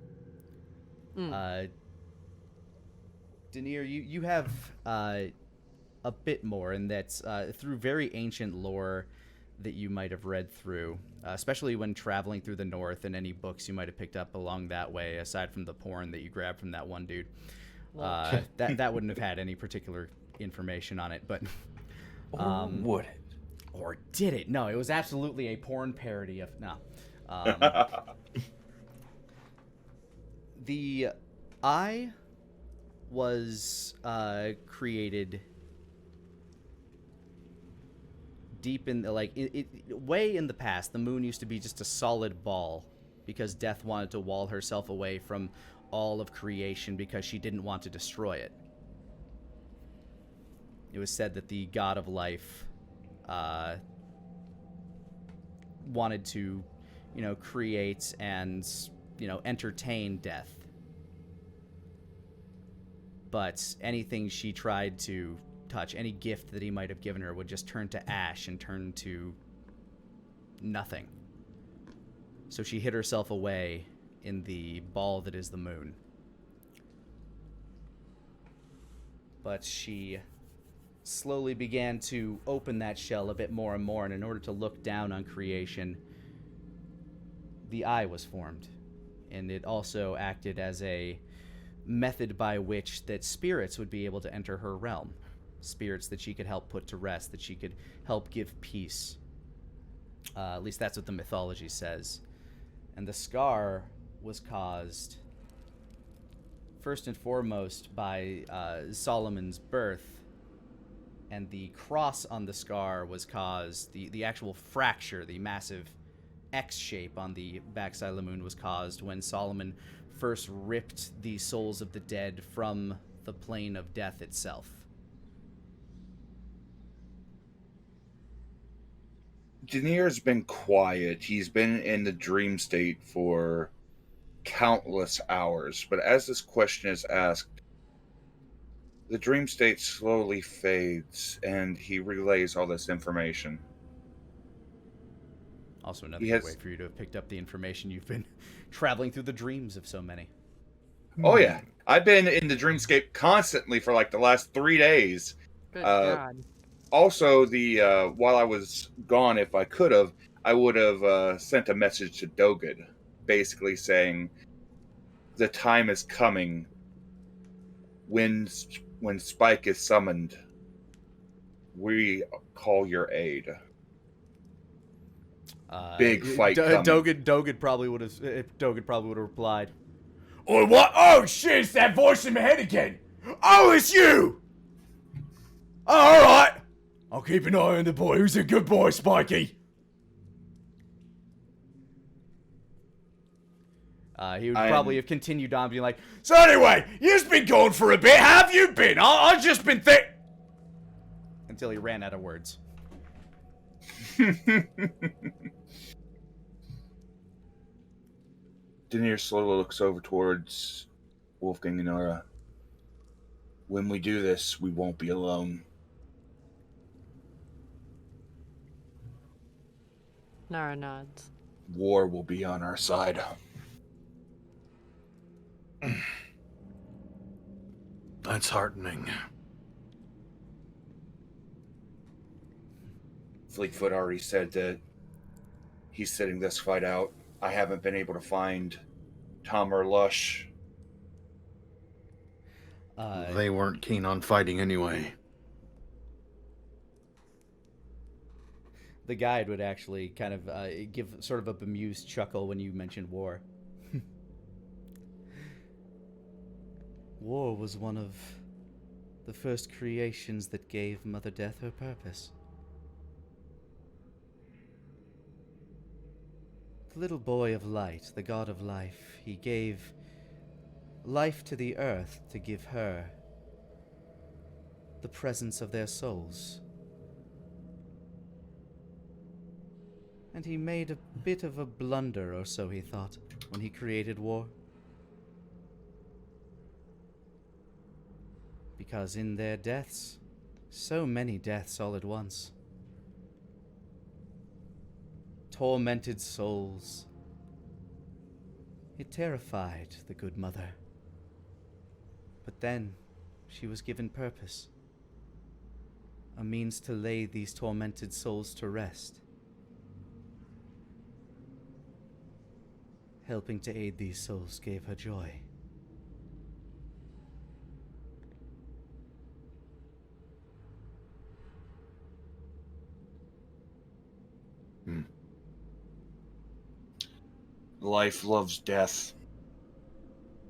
Denier, you have a bit more, and that's through very ancient lore that you might have read through, especially when traveling through the north, and any books you might have picked up along that way, aside from the porn that you grabbed from that one dude. That wouldn't have had any particular information on it, but... would it? Or did it? No, it was absolutely a porn parody of... No. The eye was created deep in way in the past. The moon used to be just a solid ball because Death wanted to wall herself away from all of creation because she didn't want to destroy it. It was said that the god of life wanted to, create and, entertain death. But anything she tried to touch, any gift that he might have given her, would just turn to ash and turn to nothing. So she hid herself away in the ball that is the moon. But she slowly began to open that shell a bit more and more, and in order to look down on creation, the eye was formed. And it also acted as a method by which that spirits would be able to enter her realm. Spirits that she could help put to rest, that she could help give peace. At least that's what the mythology says. And the scar was caused, first and foremost, by Solomon's birth. And the cross on the scar was caused, the actual fracture, the massive X shape on the backside of the moon was caused when Solomon first ripped the souls of the dead from the plane of death itself. Daenerys been quiet. He's been in the dream state for countless hours. But as this question is asked, the dream state slowly fades, and he relays all this information. Also another good way for you to have picked up the information. You've been traveling through the dreams of so many. Oh, yeah. I've been in the dreamscape constantly for like the last 3 days. Good God. Also, while I was gone, if I could have, I would have sent a message to Doged, basically saying, the time is coming when Spike is summoned. We call your aid. Big fight coming. Doged probably would have replied, Oh, what? Oh, shit, it's that voice in my head again. Oh, it's you! Oh, alright. I'll keep an eye on the boy. Who's a good boy, Spikey? He would probably have continued on being like, So anyway, you've been gone for a bit. Have you been? I've just been until he ran out of words. Daenerys slowly looks over towards Wolfgang and Nara. When we do this, we won't be alone. Nara nods. War will be on our side. That's heartening. Fleetfoot already said that he's sitting this fight out. I haven't been able to find Tom or Lush. They weren't keen on fighting anyway. The guide would actually kind of give sort of a bemused chuckle when you mentioned war. War was one of the first creations that gave Mother Death her purpose. The little boy of light, the god of life, he gave life to the earth to give her the presence of their souls. And he made a bit of a blunder, or so he thought, when he created war. Because in their deaths, so many deaths all at once, tormented souls, it terrified the good mother. But then she was given purpose, a means to lay these tormented souls to rest. Helping to aid these souls gave her joy. Life loves death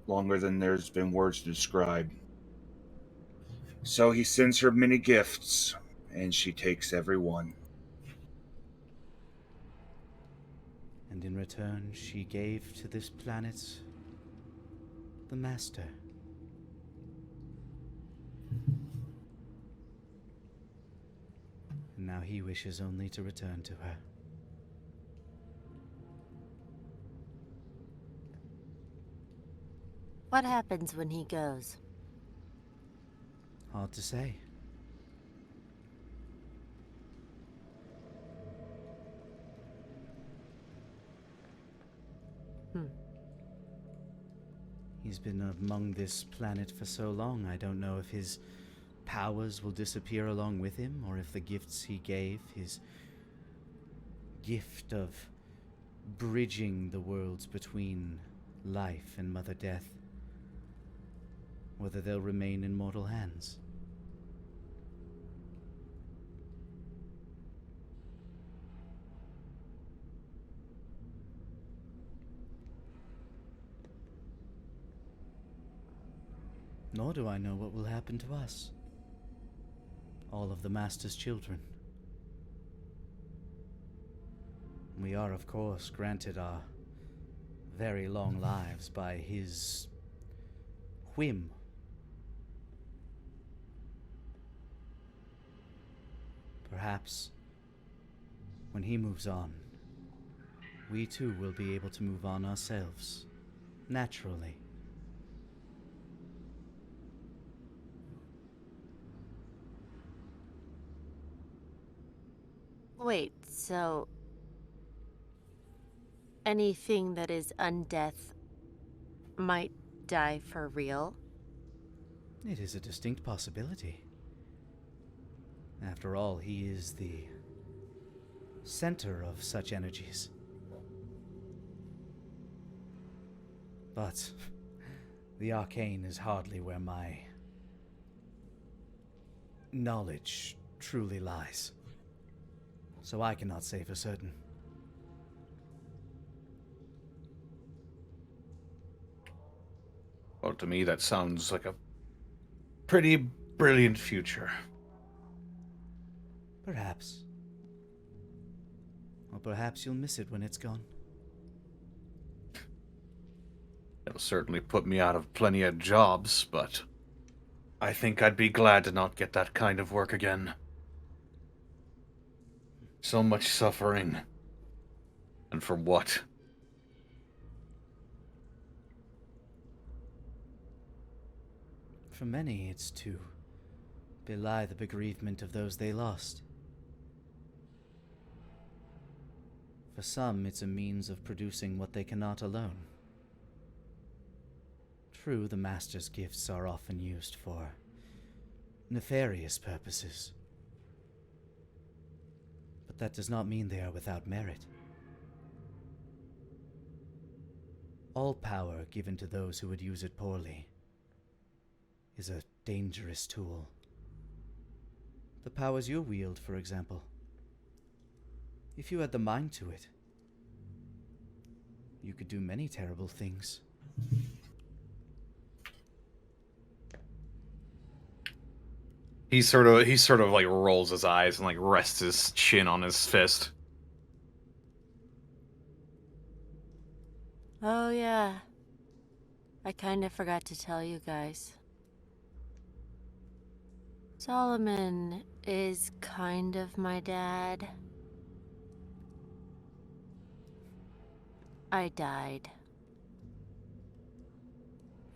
longer than there's been words to describe. So he sends her many gifts, and she takes every one. And in return, she gave to this planet the Master. And now he wishes only to return to her. What happens when he goes? Hard to say. He's been among this planet for so long, I don't know if his powers will disappear along with him, or if the gifts he gave, his gift of bridging the worlds between life and Mother Death, whether they'll remain in mortal hands. Nor do I know what will happen to us, all of the Master's children. We are, of course, granted our very long lives by his whim. Perhaps, when he moves on, we too will be able to move on ourselves, naturally. Wait, so anything that is undeath might die for real? It is a distinct possibility. After all, he is the center of such energies. But the arcane is hardly where my knowledge truly lies. So I cannot say for certain. Well, to me, that sounds like a pretty brilliant future. Perhaps. Or perhaps you'll miss it when it's gone. It'll certainly put me out of plenty of jobs, but I think I'd be glad to not get that kind of work again. So much suffering. And for what? For many, it's to belie the bereavement of those they lost. For some, it's a means of producing what they cannot alone. True, the Master's gifts are often used for nefarious purposes. But that does not mean they are without merit. All power given to those who would use it poorly is a dangerous tool. The powers you wield, for example. If you had the mind to it, you could do many terrible things. He sort of like rolls his eyes and like rests his chin on his fist. Oh yeah. I kind of forgot to tell you guys. Solomon is kind of my dad. I died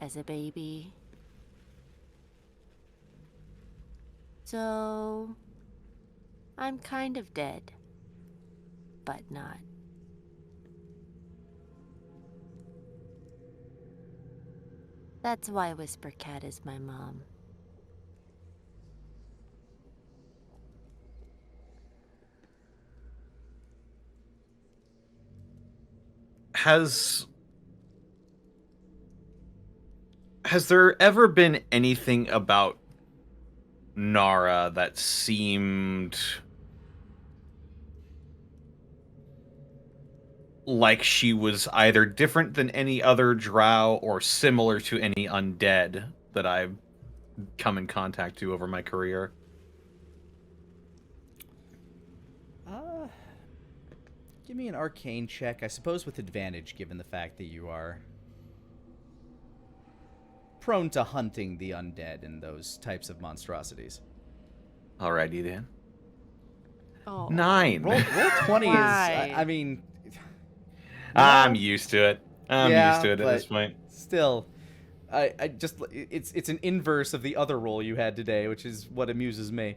as a baby. So, I'm kind of dead, but not. That's why Whisper Cat is my mom. Has there ever been anything about Nara that seemed like she was either different than any other drow or similar to any undead that I've come in contact to over my career? Give me an arcane check, I suppose with advantage, given the fact that you are prone to hunting the undead and those types of monstrosities. Alrighty then. Oh. 9. Roll 20 Why? is, I mean... I'm used to it. I'm Yeah, used to it at but this point. Still, I just, it's an inverse of the other roll you had today, which is what amuses me.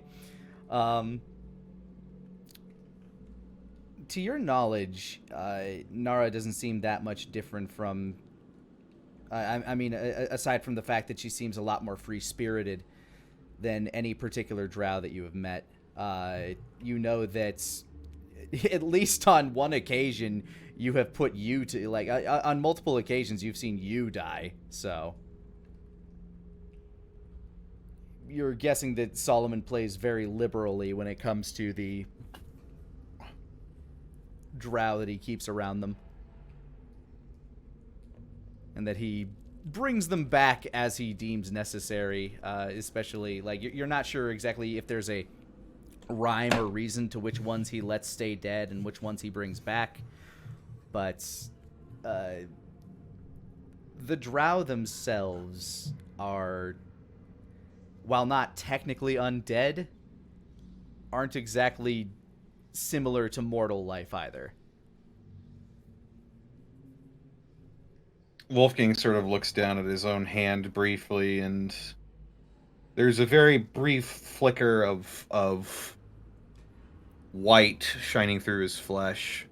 To your knowledge, Nara doesn't seem that much different from... I mean, aside from the fact that she seems a lot more free-spirited. than any particular drow that you have met. You know that at least on one occasion you have put you to, like, on multiple occasions you've seen you die, so you're guessing that Solomon plays very liberally when it comes to the drow that he keeps around them, and that he brings them back as he deems necessary, especially, like, you're not sure exactly if there's a rhyme or reason to which ones he lets stay dead and which ones he brings back, but the drow themselves are, while not technically undead, aren't exactly similar to mortal life either. Wolfgang sort of looks down at his own hand briefly, and there's a very brief flicker of white shining through his flesh.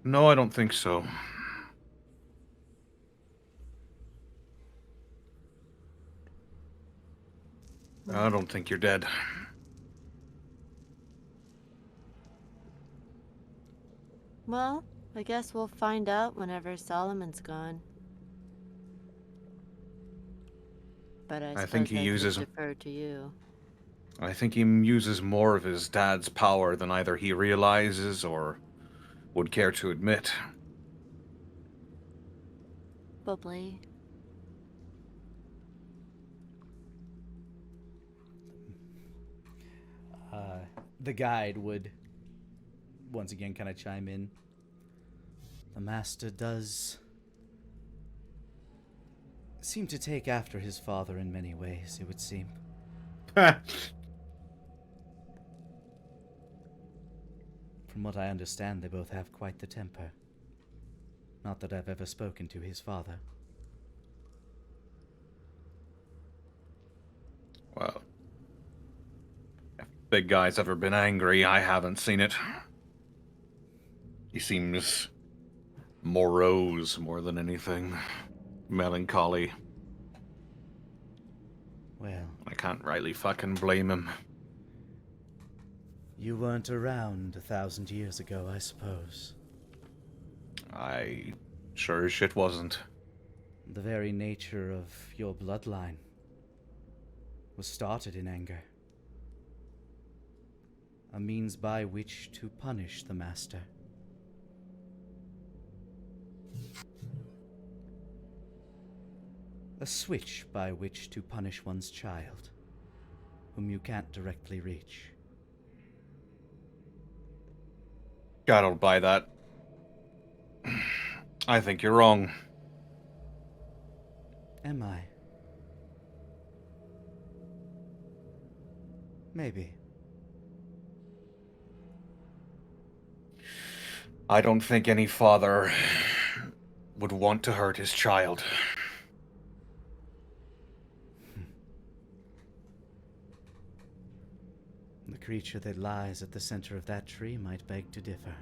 No, I don't think so. I don't think you're dead. Well, I guess we'll find out whenever Solomon's gone. But I think suppose he I could uses- defer to you. I think he uses more of his dad's power than either he realizes or would care to admit. Probably. The guide would once again kind of chime in. The master does seem to take after his father in many ways, it would seem. From what I understand, they both have quite the temper. Not that I've ever spoken to his father. Well, if big guy's ever been angry, I haven't seen it. He seems morose more than anything. Melancholy. Well, I can't rightly fucking blame him. you weren't around 1,000 years ago, I suppose. I sure as shit wasn't. The very nature of your bloodline was started in anger. A means by which to punish the master. A switch by which to punish one's child, whom you can't directly reach. God, I'll buy that. I think you're wrong. Am I? Maybe. I don't think any father would want to hurt his child. The creature that lies at the center of that tree might beg to differ.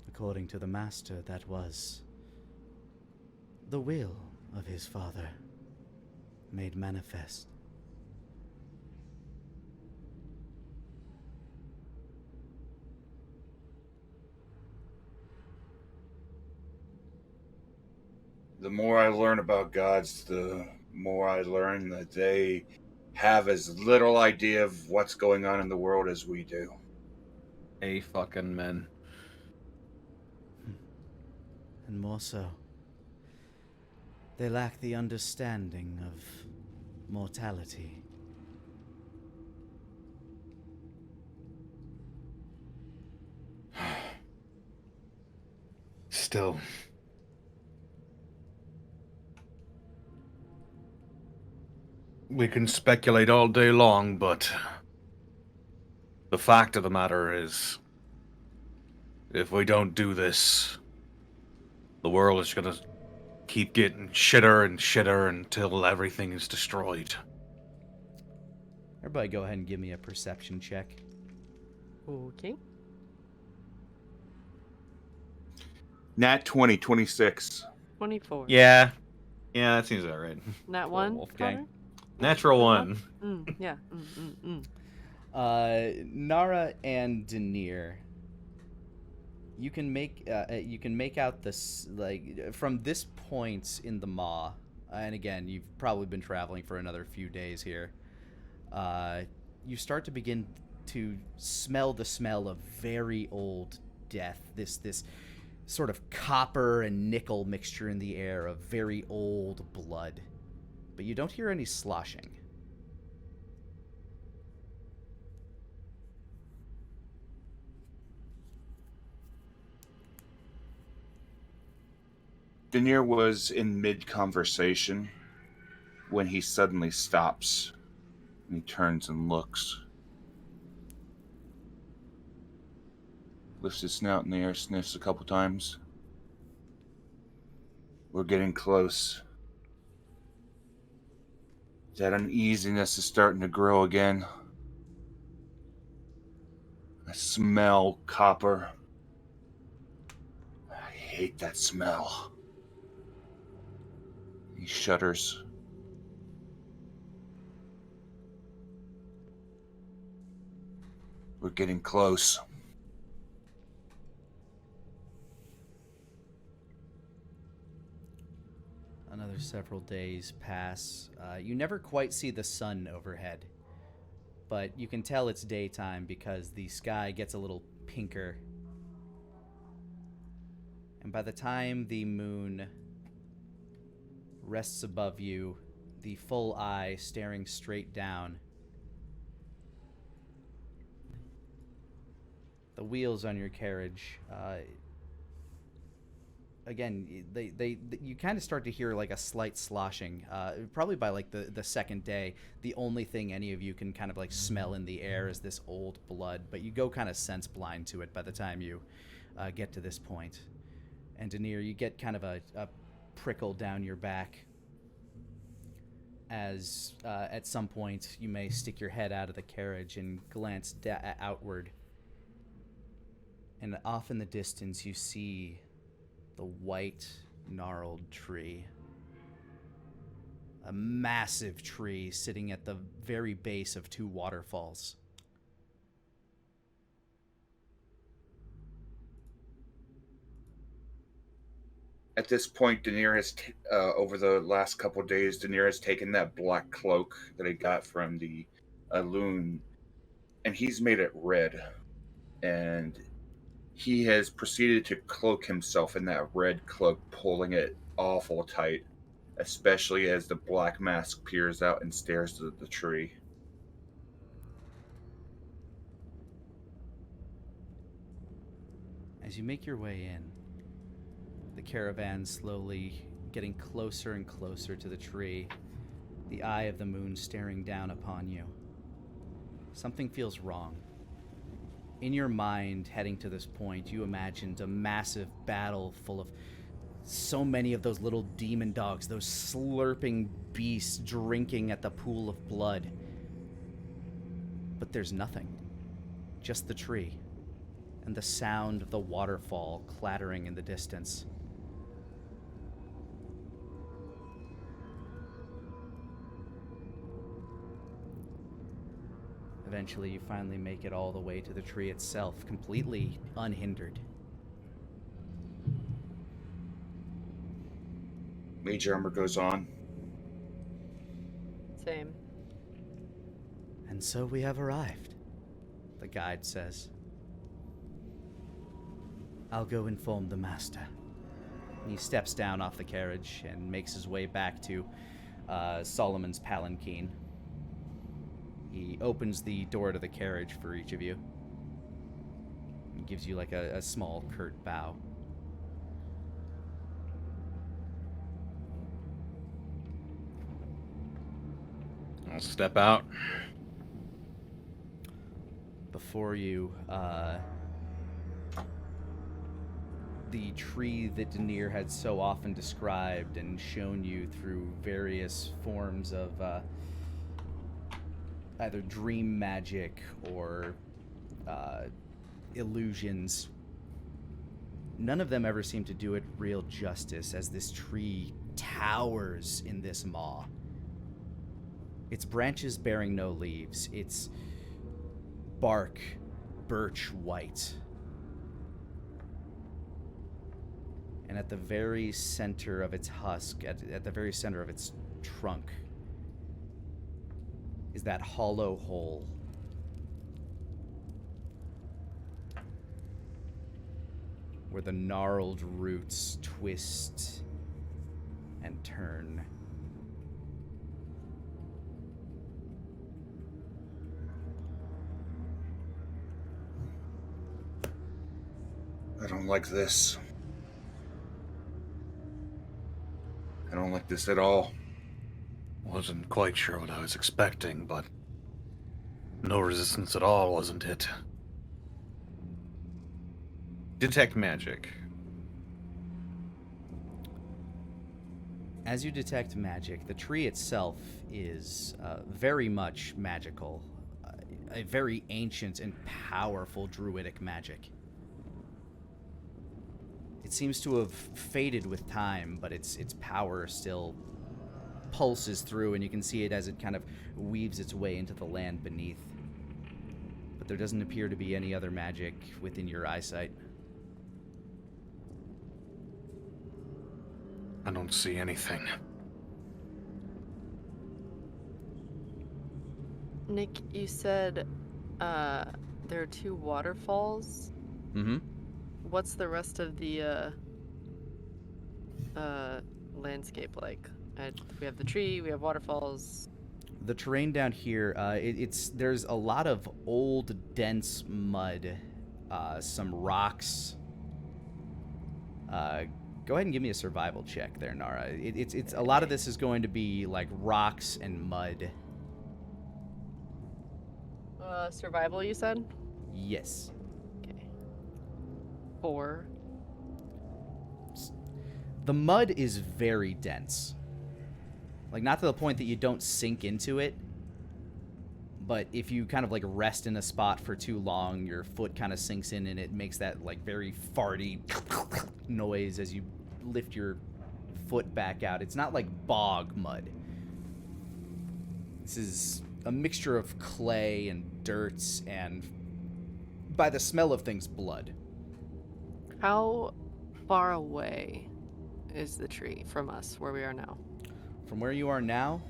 According to the master, that was the will of his father, made manifest. The more I learn about gods, the more I learn that they have as little idea of what's going on in the world as we do. A fucking men. And more so, they lack the understanding of mortality. Still. We can speculate all day long, but the fact of the matter is, if we don't do this, the world is gonna keep getting shitter and shitter until everything is destroyed. Everybody go ahead and give me a perception check. Okay. Nat 20, 26. 24. Yeah. Yeah, that seems about right. Not Poor one, Wolfgang. Connor? Natural one. Yeah. Nara and Denier, you can make out this, like, from this point in the maw, and again, you've probably been traveling for another few days here. You start to begin to smell the smell of very old death. This sort of copper and nickel mixture in the air of very old blood, but you don't hear any sloshing. Denier was in mid-conversation when he suddenly stops, and he turns and looks. Lifts his snout in the air, sniffs a couple times. We're getting close. That uneasiness is starting to grow again. I smell copper. I hate that smell. He shudders. We're getting close. Another several days pass. You never quite see the sun overhead, but you can tell it's daytime because the sky gets a little pinker. And by the time the moon rests above you, the full eye staring straight down, the wheels on your carriage, again, you kind of start to hear like a slight sloshing. Probably by like the second day, the only thing any of you can kind of like smell in the air is this old blood, but you go kind of sense blind to it by the time you get to this point. And Denier, you get kind of a prickle down your back as at some point you may stick your head out of the carriage and glance outward. And off in the distance you see the white, gnarled tree. A massive tree sitting at the very base of two waterfalls. At this point, Denier has, over the last couple of days, Denier has taken that black cloak that he got from the loon, and he's made it red. And he has proceeded to cloak himself in that red cloak, pulling it awful tight, especially as the black mask peers out and stares at the tree. As you make your way in, the caravan slowly getting closer and closer to the tree, the eye of the moon staring down upon you. Something feels wrong. In your mind, heading to this point, you imagined a massive battle full of so many of those little demon dogs, those slurping beasts drinking at the pool of blood. But there's nothing. Just the tree, and the sound of the waterfall clattering in the distance. Eventually, you finally make it all the way to the tree itself, completely unhindered. Mage armor goes on. Same. And so we have arrived, the guide says. I'll go inform the master. He steps down off the carriage and makes his way back to Solomon's palanquin. He opens the door to the carriage for each of you and gives you like a small, curt bow. I'll step out. Before you, the tree that Denier had so often described and shown you through various forms of either dream magic or illusions none of them ever seem to do it real justice as this tree towers in this maw. Its branches bearing no leaves, its bark birch white. And at the very center of its husk, at the very center of its trunk, is that hollow hole. Where the gnarled roots twist and turn. I don't like this. I don't like this at all. Wasn't quite sure what I was expecting, but no resistance at all, wasn't it? Detect magic. As you detect magic, the tree itself is very much magical. A very ancient and powerful druidic magic. It seems to have faded with time, but its power still pulses through, and you can see it as it kind of weaves its way into the land beneath. But there doesn't appear to be any other magic within your eyesight. I don't see anything. Nick, you said there are 2 waterfalls. Mm-hmm. What's the rest of the landscape like? We have the tree, we have waterfalls. The terrain down here, there's a lot of old, dense mud, some rocks. Go ahead and give me a survival check there, Nara. It's a lot of this is going to be like rocks and mud. Survival, you said? Yes. Okay. 4. The mud is very dense. Like, not to the point that you don't sink into it, but if you kind of like rest in a spot for too long, your foot kind of sinks in and it makes that like very farty noise as you lift your foot back out. It's not like bog mud. This is a mixture of clay and dirt and, by the smell of things, blood. How far away is the tree from us, where we are now? From where you are now,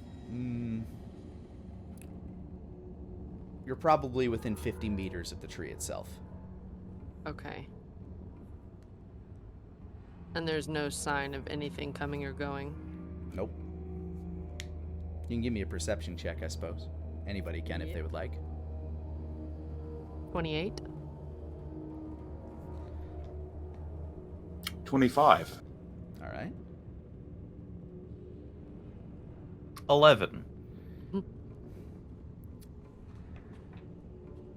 you're probably within 50 meters of the tree itself. Okay. And there's no sign of anything coming or going? Nope. You can give me a perception check, I suppose. Anybody can if they would like. 28? 25. All right. 11.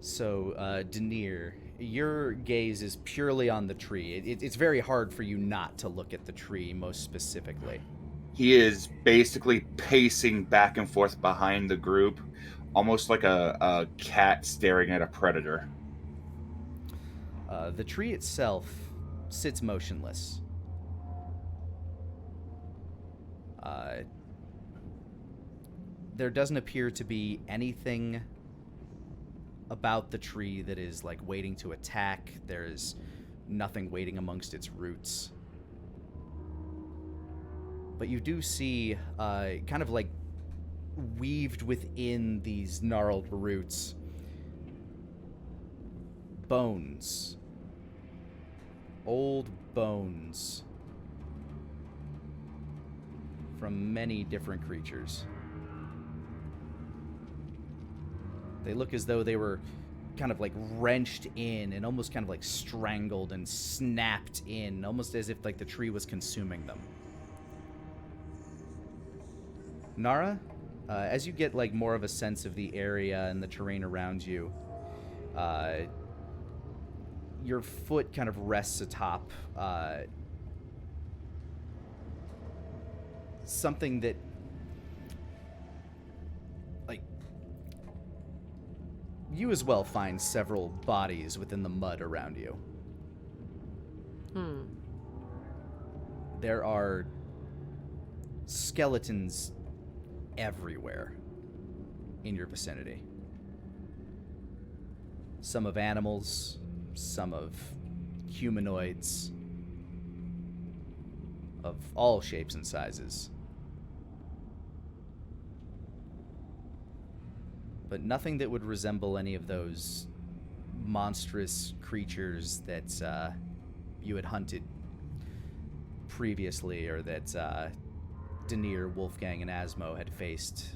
So, Denier, your gaze is purely on the tree. It's very hard for you not to look at the tree, most specifically. He is basically pacing back and forth behind the group, almost like a cat staring at a predator. The tree itself sits motionless. There doesn't appear to be anything about the tree that is like waiting to attack. There's nothing waiting amongst its roots. But you do see kind of like weaved within these gnarled roots bones. Old bones from many different creatures. They look as though they were kind of like wrenched in and almost kind of like strangled and snapped in, almost as if like the tree was consuming them. Nara, as you get like more of a sense of the area and the terrain around you, your foot kind of rests atop something that, like, you as well find several bodies within the mud around you. There are skeletons everywhere in your vicinity. Some of animals, some of humanoids, of all shapes and sizes. But nothing that would resemble any of those monstrous creatures that you had hunted previously, or that Denier, Wolfgang, and Asmo had faced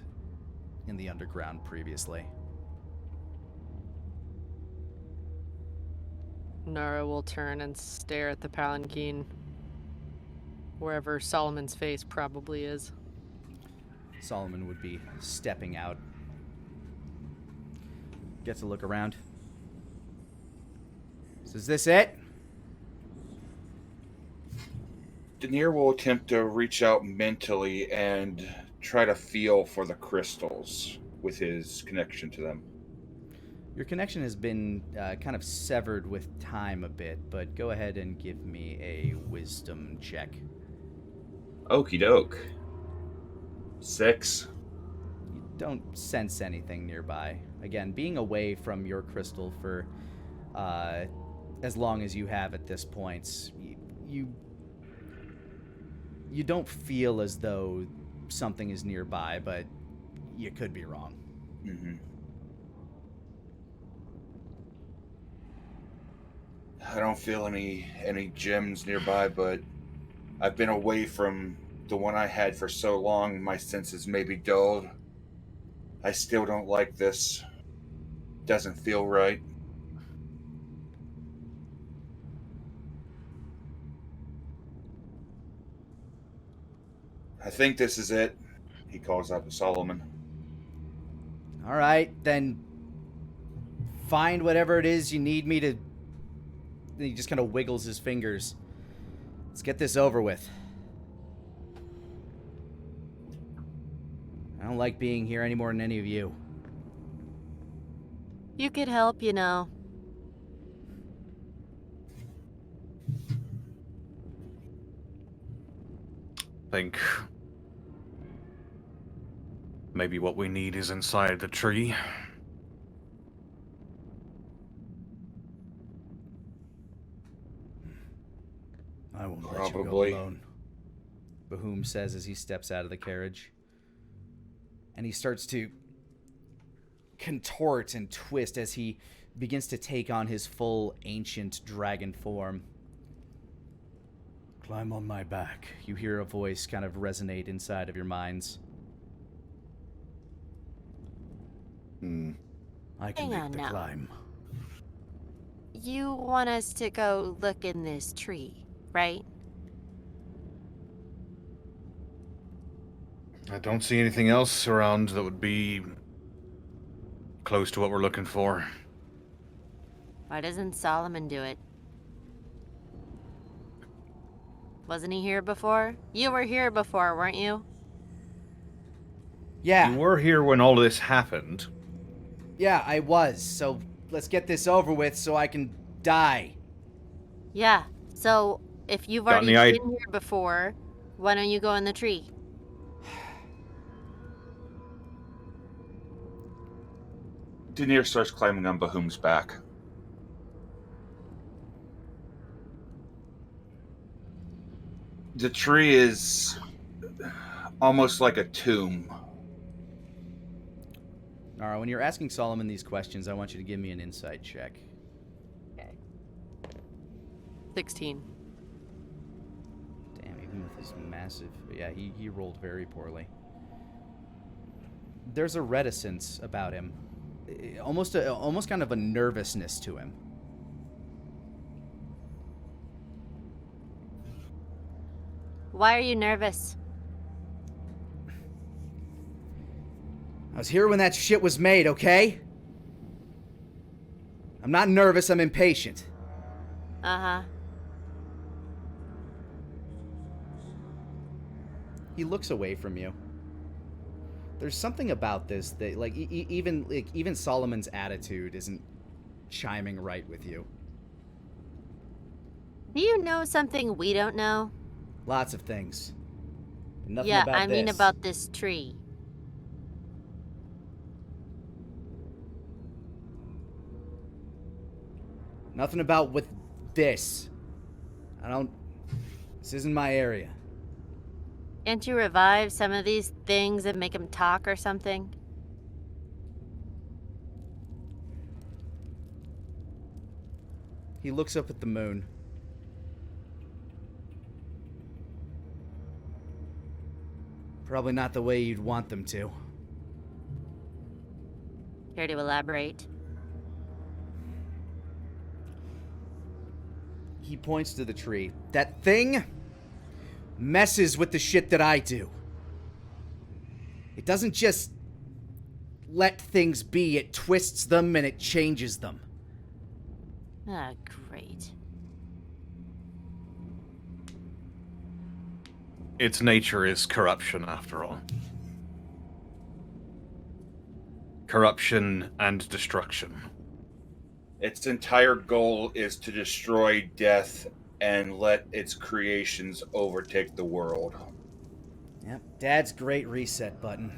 in the underground previously. Nara will turn and stare at the palanquin, wherever Solomon's face probably is. Solomon would be stepping out. Gets a look around. So is this it? Denier will attempt to reach out mentally and try to feel for the crystals with his connection to them. Your connection has been kind of severed with time a bit, but go ahead and give me a wisdom check. Okie doke. 6. You don't sense anything nearby. Again, being away from your crystal for as long as you have at this point, you don't feel as though something is nearby, but you could be wrong. Mm-hmm. I don't feel any gems nearby, but I've been away from the one I had for so long, my senses may be dulled. I still don't like this. Doesn't feel right. I think this is it, he calls out to Solomon. All right, then find whatever it is you need me to... He just kind of wiggles his fingers. Let's get this over with. I don't like being here any more than any of you. You could help, you know. Think maybe what we need is inside the tree. I won't let you Probably. go alone. Bahum says as he steps out of the carriage. And he starts to contort and twist as he begins to take on his full ancient dragon form. Climb on my back. You hear a voice kind of resonate inside of your minds. I can Hang on make the now. climb. You want us to go look in this tree, right? I don't see anything else around that would be close to what we're looking for. Why doesn't Solomon do it? Wasn't he here before? You were here before, weren't you? Yeah, You were here when all this happened. yeah, I was. So let's get this over with so I can die. Yeah. So, if you've Got already any been here before, why don't you go in the tree? Denier starts climbing on Bahum's back. The tree is almost like a tomb. Nara, when you're asking Solomon these questions, I want you to give me an insight check. Okay. 16. Damn, even with his massive... Yeah, he rolled very poorly. There's a reticence about him. Almost kind of a nervousness to him. Why are you nervous? I was here when that shit was made, okay? I'm not nervous, I'm impatient. Uh-huh. He looks away from you. There's something about this that, like, even Solomon's attitude isn't chiming right with you. Do you know something we don't know? Lots of things. But nothing Yeah, about I mean this. about this tree. Nothing about with this. I don't... This isn't my area. Can't you revive some of these things and make them talk or something? He looks up at the moon. Probably not the way you'd want them to. Care to elaborate? He points to the tree. That thing messes with the shit that I do. It doesn't just let things be, it twists them and it changes them. Ah, great. Its nature is corruption, after all. Corruption and destruction. Its entire goal is to destroy death and let its creations overtake the world. Yep, Dad's great reset button.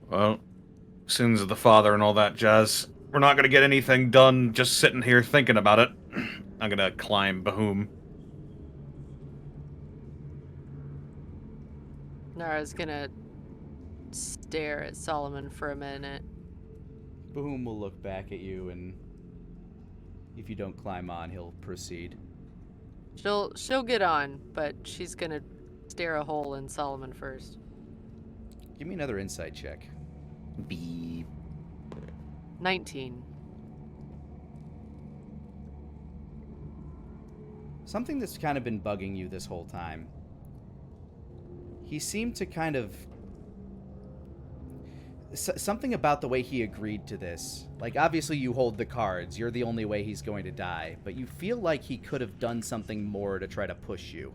Well, sins of the father and all that jazz. We're not gonna get anything done just sitting here thinking about it. I'm gonna climb Bahoom. Nara's gonna stare at Solomon for a minute. Boom will look back at you, and if you don't climb on, he'll proceed. She'll get on, but she's gonna stare a hole in Solomon first. Give me another insight check. Beep. 19. Something that's kind of been bugging you this whole time. He seemed to kind of... something about the way he agreed to this. Like, obviously you hold the cards. You're the only way he's going to die. But you feel like he could have done something more to try to push you.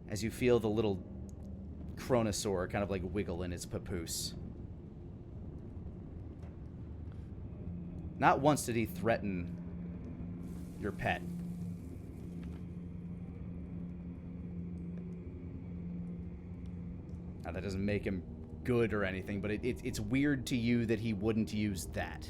As you feel the little Chronosaur kind of like wiggle in his papoose. Not once did he threaten your pet. Now, that doesn't make him good or anything, but it's weird to you that he wouldn't use that.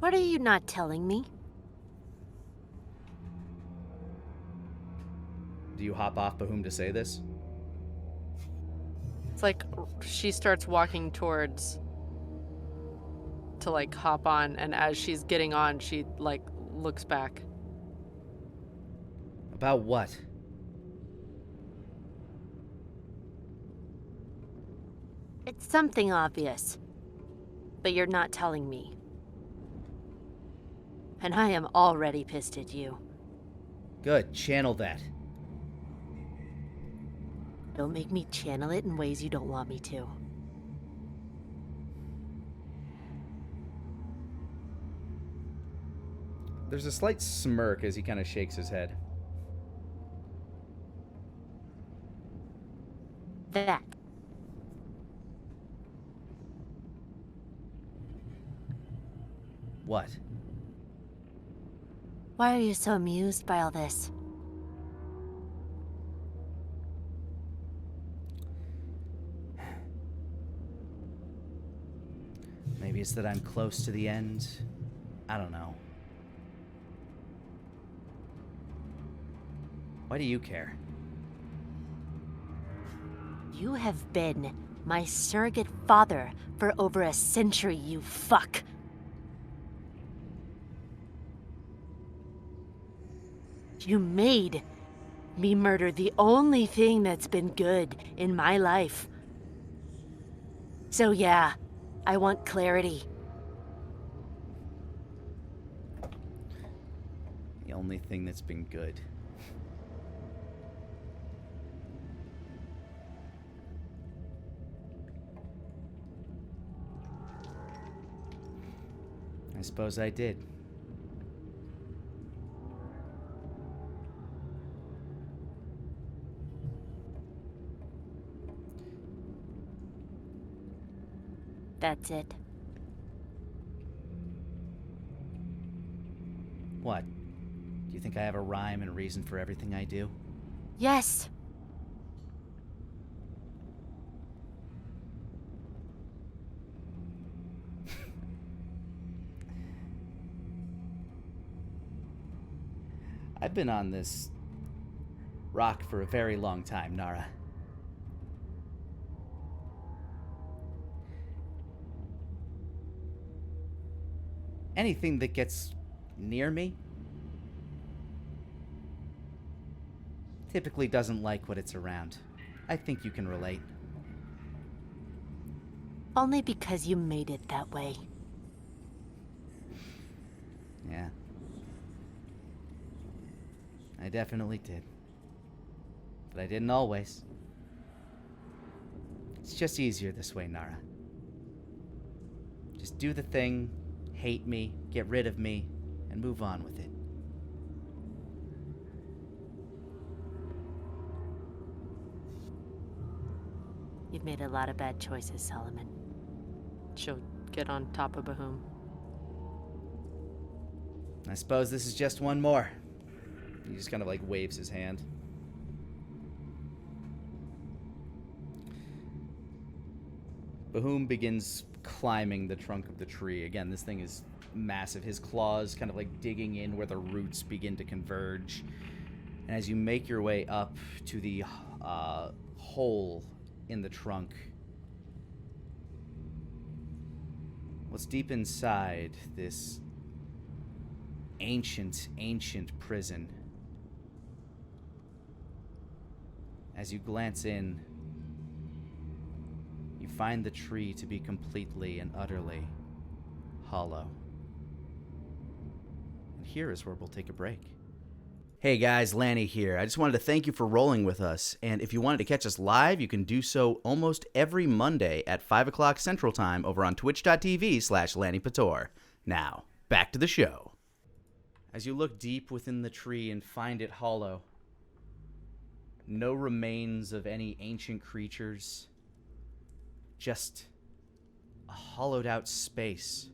What are you not telling me? Do you hop off Bahoom to say this? It's like she starts walking towards to like hop on, and as she's getting on, she like looks back. About what? It's something obvious. But you're not telling me. And I am already pissed at you. Good, channel that. Don't make me channel it in ways you don't want me to. There's a slight smirk as he kind of shakes his head. That. What? Why are you so amused by all this? Maybe it's that I'm close to the end. I don't know. Why do you care? You have been my surrogate father for over a century, you fuck. You made me murder the only thing that's been good in my life. So yeah, I want clarity. The only thing that's been good. I suppose I did. That's it. What? Do you think I have a rhyme and reason for everything I do? Yes. I've been on this rock for a very long time, Nara. Anything that gets near me typically doesn't like what it's around. I think you can relate. Only because you made it that way. Yeah. I definitely did. But I didn't always. It's just easier this way, Nara. Just do the thing, hate me, get rid of me, and move on with it. You've made a lot of bad choices, Solomon. She'll get on top of Bahum. I suppose this is just one more. He just kind of like waves his hand. Bahum begins climbing the trunk of the tree. Again, this thing is massive. His claws kind of like digging in where the roots begin to converge. And as you make your way up to the hole in the trunk, what's deep inside this ancient prison, as you glance in, you find the tree to be completely and utterly hollow. And here is where we'll take a break. Hey guys, Lani here. I just wanted to thank you for rolling with us. And if you wanted to catch us live, you can do so almost every Monday at 5 o'clock Central Time over on twitch.tv/Lanipator. Now, back to the show. As you look deep within the tree and find it hollow, no remains of any ancient creatures, just a hollowed out space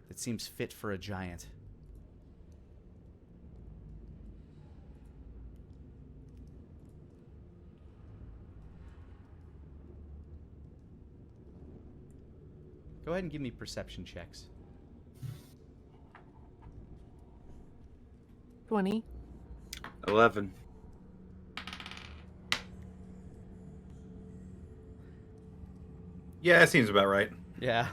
that seems fit for a giant. Go ahead and give me perception checks. 20. 11. Yeah, that seems about right. Yeah.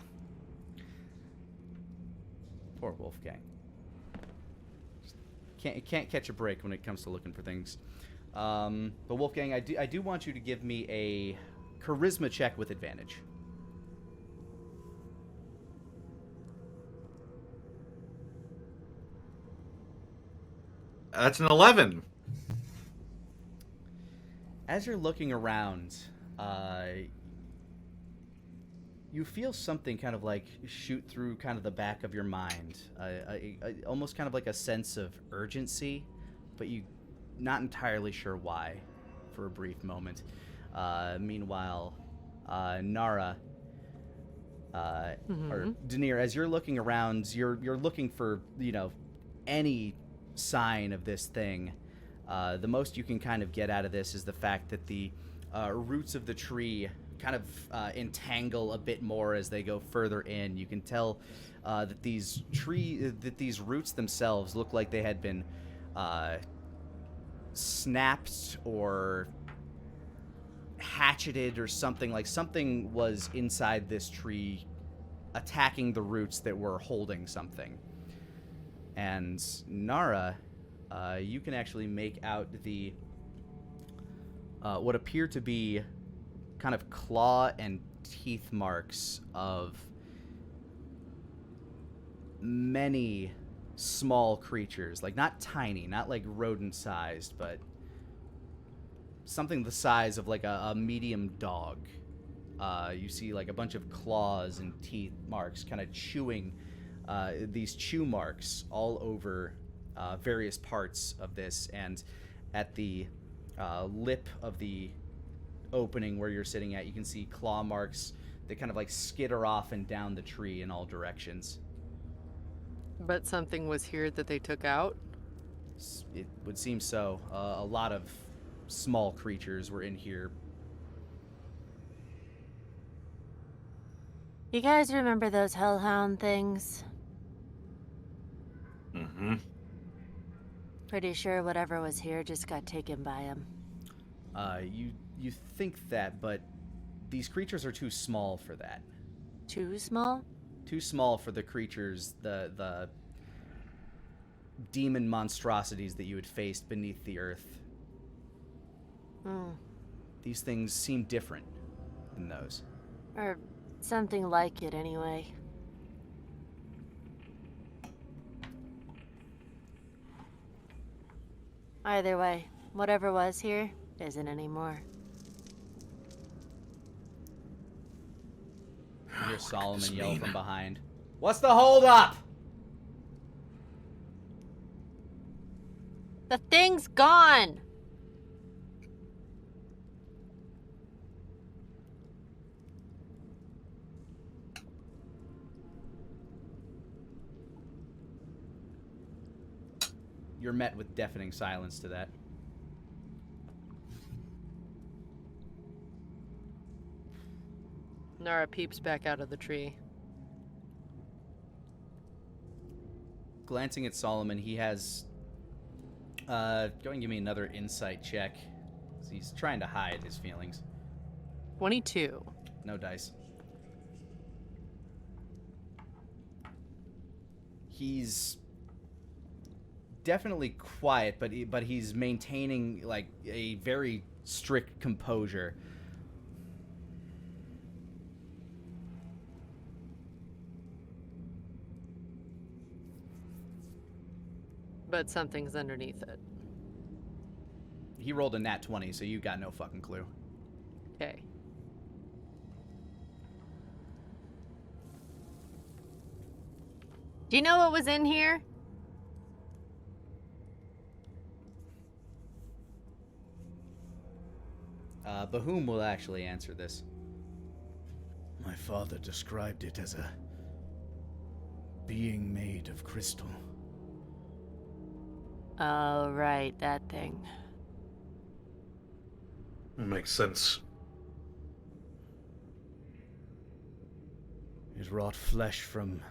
Poor Wolfgang. Can't catch a break when it comes to looking for things. But Wolfgang, I do want you to give me a charisma check with advantage. That's an 11. As you're looking around, you feel something kind of like shoot through kind of the back of your mind, almost kind of like a sense of urgency, but you not entirely sure why for a brief moment. Meanwhile, Nara, or Denier, as you're looking around, you're looking for, any sign of this thing. The most you can kind of get out of this is the fact that the roots of the tree kind of entangle a bit more as they go further in. You can tell that these roots themselves look like they had been snapped or hatcheted or something. Like something was inside this tree attacking the roots that were holding something. And Nara, you can actually make out the what appear to be kind of claw and teeth marks of many small creatures. Like, not tiny, not like rodent-sized, but something the size of like a medium dog. You see like a bunch of claws and teeth marks kind of chewing, these chew marks all over various parts of this. And at the lip of the opening where you're sitting at, you can see claw marks they kind of like skitter off and down the tree in all directions. But something was here that they took out? It would seem so. A lot of small creatures were in here. You guys remember those hellhound things? Mm-hmm. Pretty sure whatever was here just got taken by him. You think that, but these creatures are too small for that. Too small? Too small for the creatures, the demon monstrosities that you had faced beneath the earth. Hmm. These things seem different than those. Or something like it, anyway. Either way, whatever was here isn't anymore. You hear Solomon yell from behind. What's the holdup? The thing's gone! You're met with deafening silence to that. Nara peeps back out of the tree. Glancing at Solomon, he has... go and give me another insight check. He's trying to hide his feelings. 22. No dice. He's definitely quiet, but he's maintaining like a very strict composure. But something's underneath it. He rolled a nat 20, so you got no fucking clue. Okay. Do you know what was in here? Bahum will actually answer this. My father described it as a being made of crystal. Oh, right, that thing. It makes sense. It wrought flesh from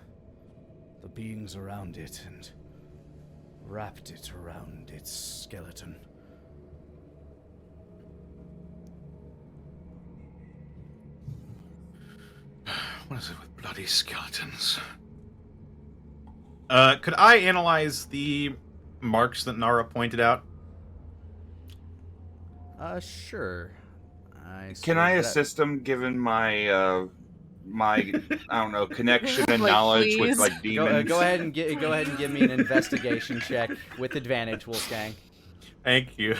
the beings around it and wrapped it around its skeleton. What is it with bloody skeletons? Could I analyze the marks that Nara pointed out? Sure. Can I assist him, given my my I don't know connection and Like, knowledge please. with like demons? Go ahead and give me an investigation check with advantage, Wolfgang. Thank you.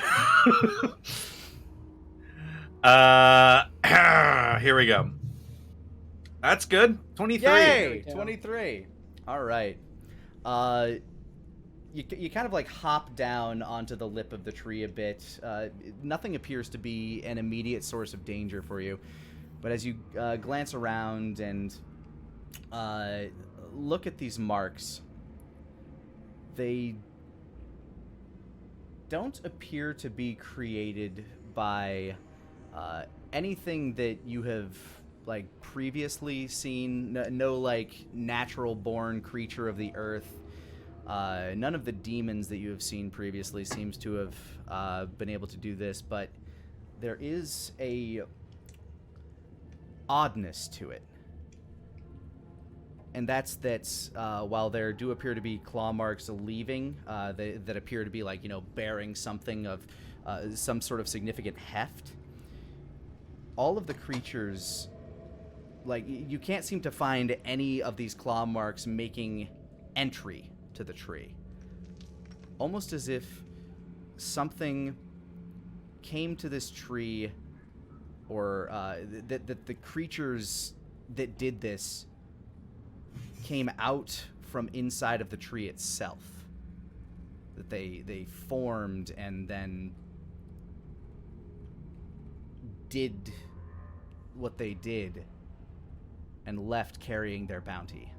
Here we go. That's good. 23. Yay! 23. All right. You kind of like hop down onto the lip of the tree a bit. Nothing appears to be an immediate source of danger for you. But as you glance around and look at these marks, they don't appear to be created by anything that you have like previously seen. No like natural born creature of the earth. None of the demons that you have seen previously seems to have been able to do this, but there is a oddness to it. And that's that while there do appear to be claw marks leaving, that appear to be like, bearing something of some sort of significant heft, all of the creatures, like, you can't seem to find any of these claw marks making entry to the tree. Almost as if something came to this tree, or that the creatures that did this came out from inside of the tree itself. That they formed and then did what they did and left carrying their bounty.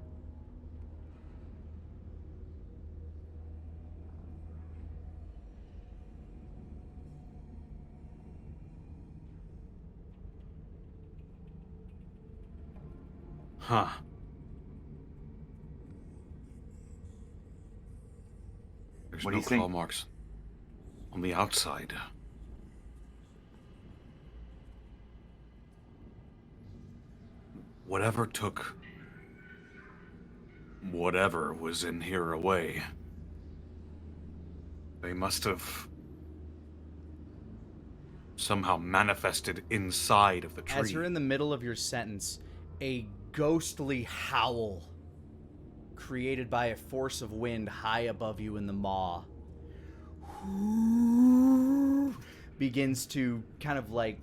Huh. There's What do no you think? claw marks on the outside. Whatever took whatever was in here away, they must have somehow manifested inside of the tree. As you're in the middle of your sentence, a ghostly howl created by a force of wind high above you in the maw begins to kind of like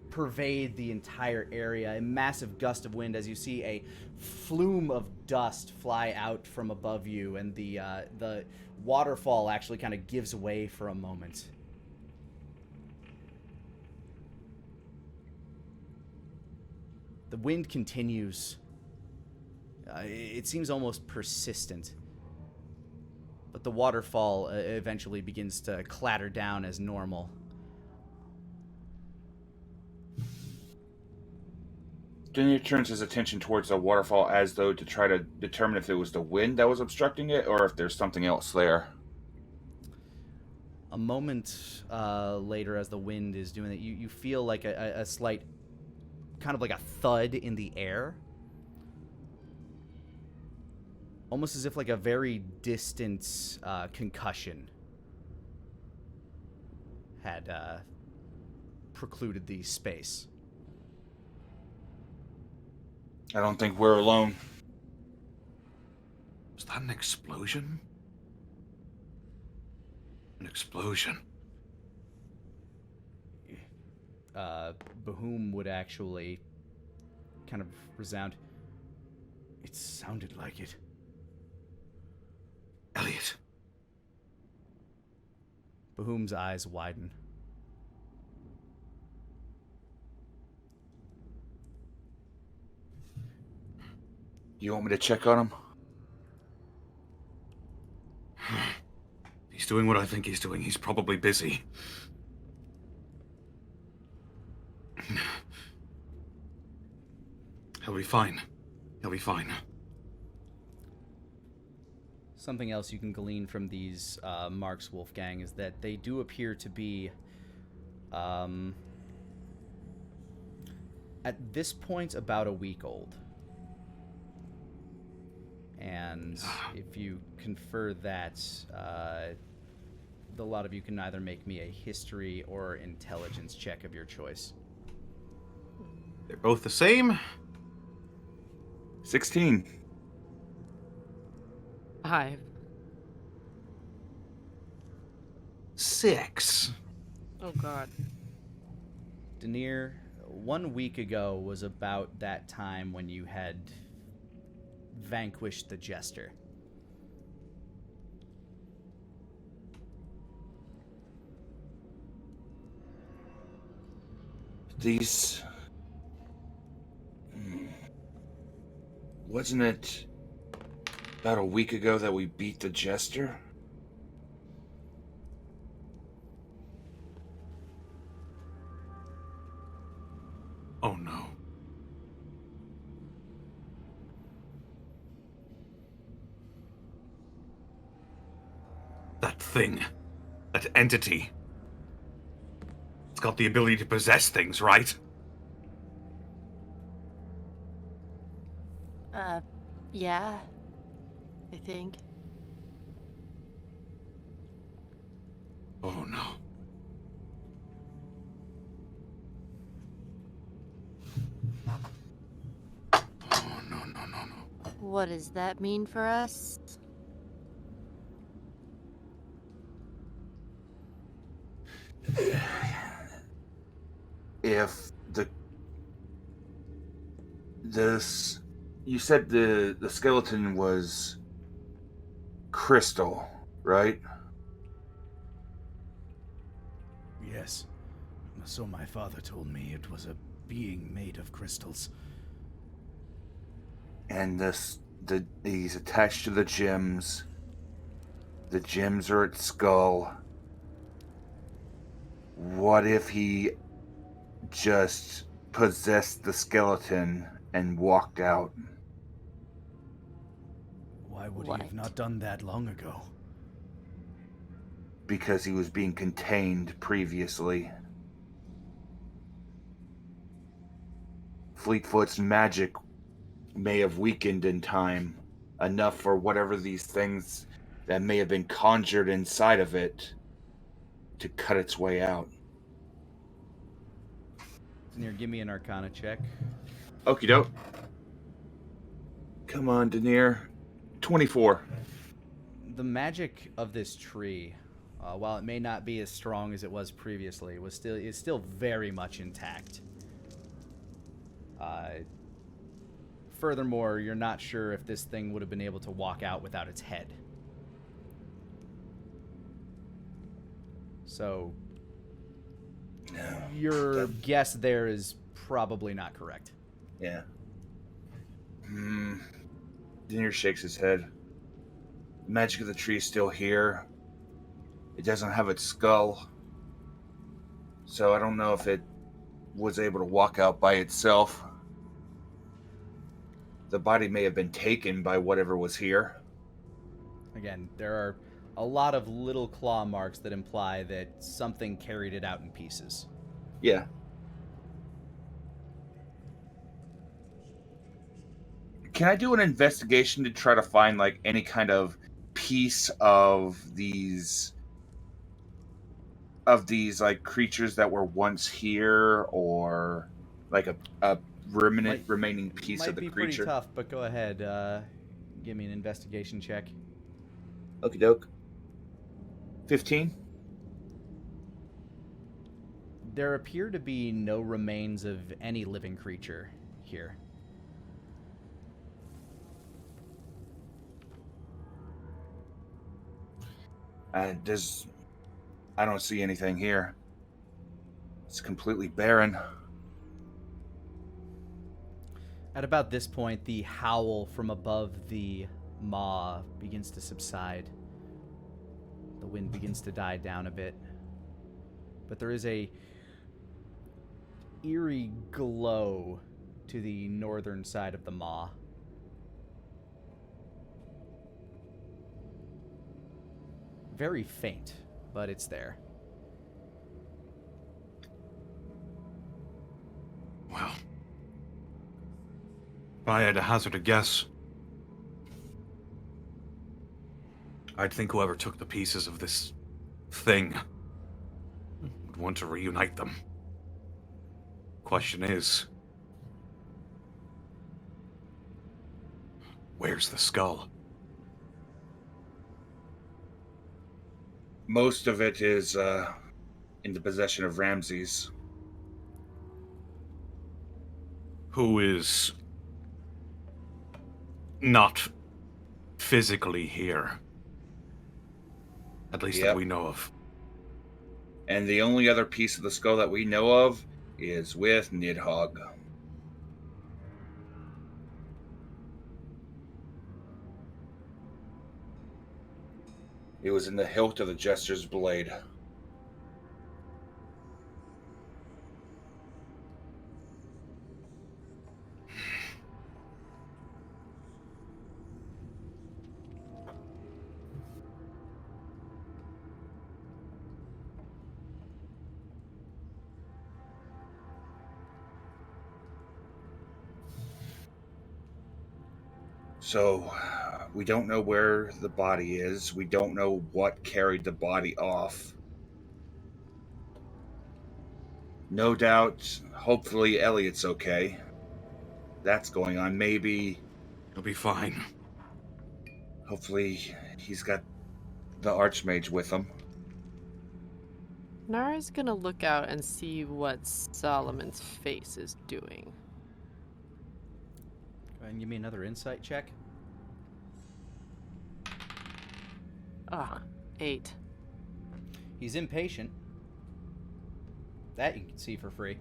pervade the entire area. A massive gust of wind as you see a flume of dust fly out from above you, and the waterfall actually kind of gives way for a moment. The wind continues. It seems almost persistent. But the waterfall eventually begins to clatter down as normal. Daniel turns his attention towards the waterfall as though to try to determine if it was the wind that was obstructing it or if there's something else there. A moment later, as the wind is doing it, you feel like a slight, kind of like a thud in the air. Almost as if like a very distant concussion had precluded the space. I don't think we're alone. Was that an explosion? An explosion. Bahum would actually kind of resound. It sounded like it. Elliot. Bahum's eyes widen. You want me to check on him? He's doing what I think he's doing. He's probably busy. He'll be fine. He'll be fine. Something else you can glean from these marks, Wolfgang, is that they do appear to be, at this point, about a week old. And if you confer that, the lot of you can either make me a history or intelligence check of your choice. They're both the same. 16. 5. 6. Oh God. Denier, 1 week ago was about that time when you had vanquished the Jester. These... Wasn't it about a week ago that we beat the Jester? Oh no. That thing. That entity. It's got the ability to possess things, right? Yeah, I think. Oh no. Oh no, no, no, no. What does that mean for us? If you said the skeleton was crystal, right? Yes. So my father told me it was a being made of crystals. And he's attached to the gems. The gems are its skull. What if he just possessed the skeleton and walked out? Why would he have not done that long ago? Because he was being contained previously. Fleetfoot's magic may have weakened in time enough for whatever these things that may have been conjured inside of it to cut its way out. Denier, give me an Arcana check. Okie doke. Come on, Denier. 24. The magic of this tree, while it may not be as strong as it was previously, is still very much intact. Furthermore, you're not sure if this thing would have been able to walk out without its head. So, your guess there is probably not correct. Yeah. Denier shakes his head. The magic of the tree is still here. It doesn't have its skull. So I don't know if it was able to walk out by itself. The body may have been taken by whatever was here. Again, there are a lot of little claw marks that imply that something carried it out in pieces. Yeah. Can I do an investigation to try to find like any kind of piece of these like creatures that were once here, or like a remaining piece of the creature? Might be pretty tough, but go ahead. Give me an investigation check. Okie doke. 15. There appear to be no remains of any living creature here. I don't see anything here. It's completely barren. At about this point, the howl from above the maw begins to subside. The wind begins to die down a bit. But there is a eerie glow to the northern side of the maw. Very faint, but it's there. Well, if I had to hazard a guess, I'd think whoever took the pieces of this thing would want to reunite them. Question is, where's the skull? Most of it is in the possession of Ramses. Who is not physically here. At least that we know of. And the only other piece of the skull that we know of is with Nidhogg. It was in the hilt of the Jester's blade. So, we don't know where the body is. We don't know what carried the body off. No doubt, hopefully Elliot's okay. That's going on. Maybe He'll be fine. Hopefully he's got the Archmage with him. Nara's gonna look out and see what Solomon's face is doing. Go ahead and give me another insight check. Ugh, 8. He's impatient. That you can see for free.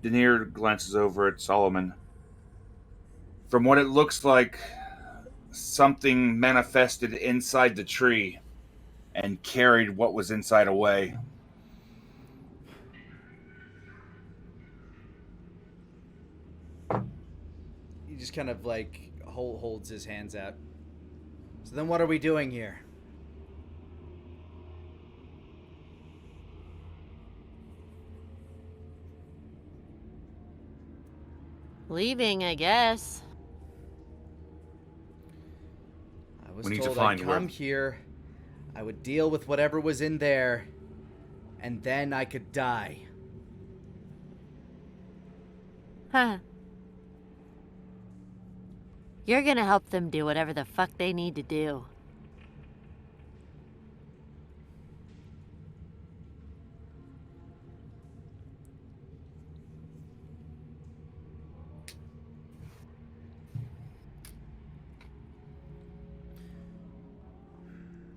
Daenerys glances over at Solomon. From what it looks like, something manifested inside the tree and carried what was inside away. He just kind of like holds his hands out. So then what are we doing here? Leaving, I guess. I was We need to told find I'd where- come here, I would deal with whatever was in there, and then I could die. Huh. You're gonna help them do whatever the fuck they need to do.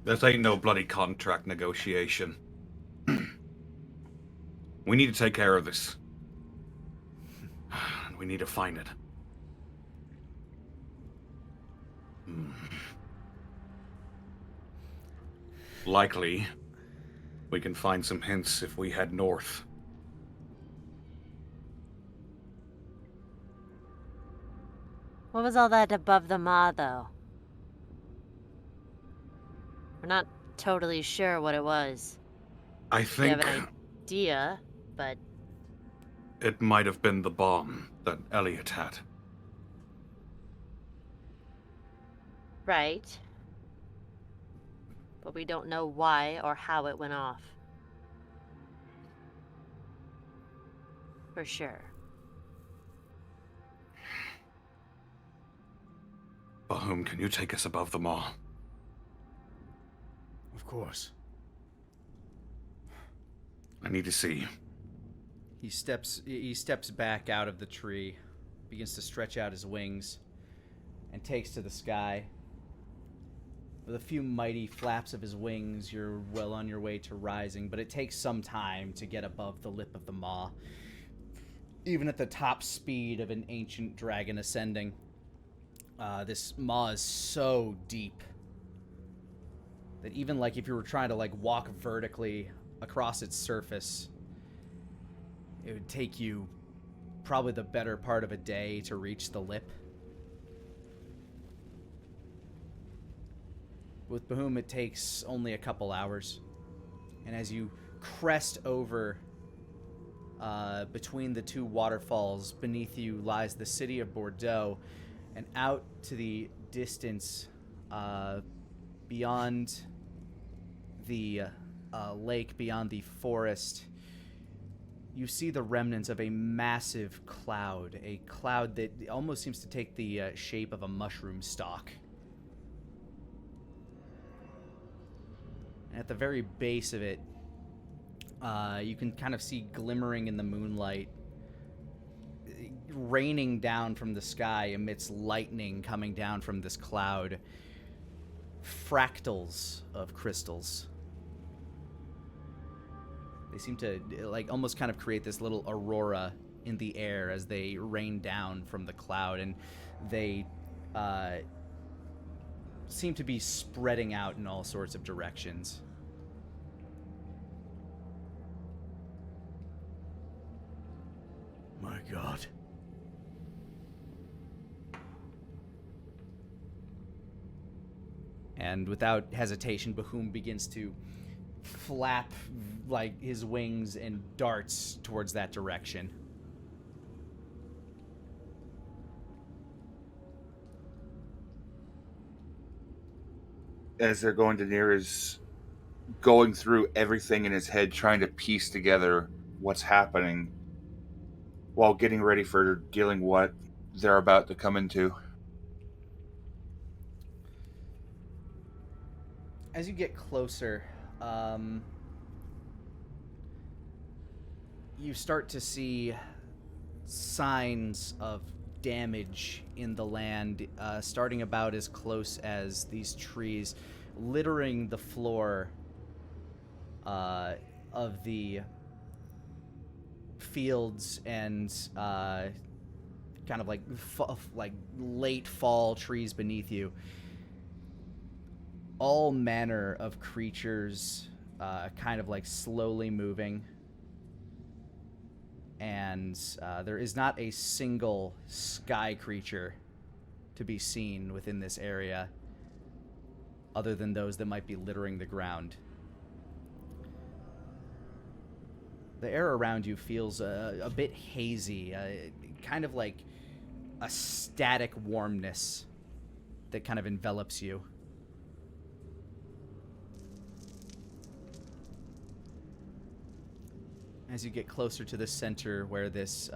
This ain't no bloody contract negotiation. We need to take care of this. And we need to find it. Likely, we can find some hints if we head north. What was all that above the maw, though? We're not totally sure what it was. I We think have an idea, but it might have been the bomb that Elliot had. right. But we don't know why or how it went off. For sure. Bahum, can you take us above the maw? Of course. I need to see. He steps back out of the tree, begins to stretch out his wings, and takes to the sky. With a few mighty flaps of his wings, you're well on your way to rising, but it takes some time to get above the lip of the maw. Even at the top speed of an ancient dragon ascending, this maw is so deep that even like if you were trying to like walk vertically across its surface, it would take you probably the better part of a day to reach the lip. With Bahum, it takes only a couple hours. And as you crest over between the two waterfalls, beneath you lies the city of Bordeaux, and out to the distance, beyond the lake, beyond the forest, you see the remnants of a massive cloud, a cloud that almost seems to take the shape of a mushroom stalk. And at the very base of it, you can kind of see glimmering in the moonlight, raining down from the sky amidst lightning coming down from this cloud, fractals of crystals. They seem to like almost kind of create this little aurora in the air as they rain down from the cloud, and they seem to be spreading out in all sorts of directions. My God. And without hesitation, Bahum begins to flap like his wings and darts towards that direction. As they're going, Daenerys going through everything in his head, trying to piece together what's happening while getting ready for dealing what they're about to come into. As you get closer, you start to see signs of damage in the land, starting about as close as these trees littering the floor of the fields and kind of like late fall trees beneath you. All manner of creatures kind of like slowly moving. And there is not a single sky creature to be seen within this area other than those that might be littering the ground. The air around you feels a bit hazy, kind of like a static warmness that kind of envelops you. As you get closer to the center where this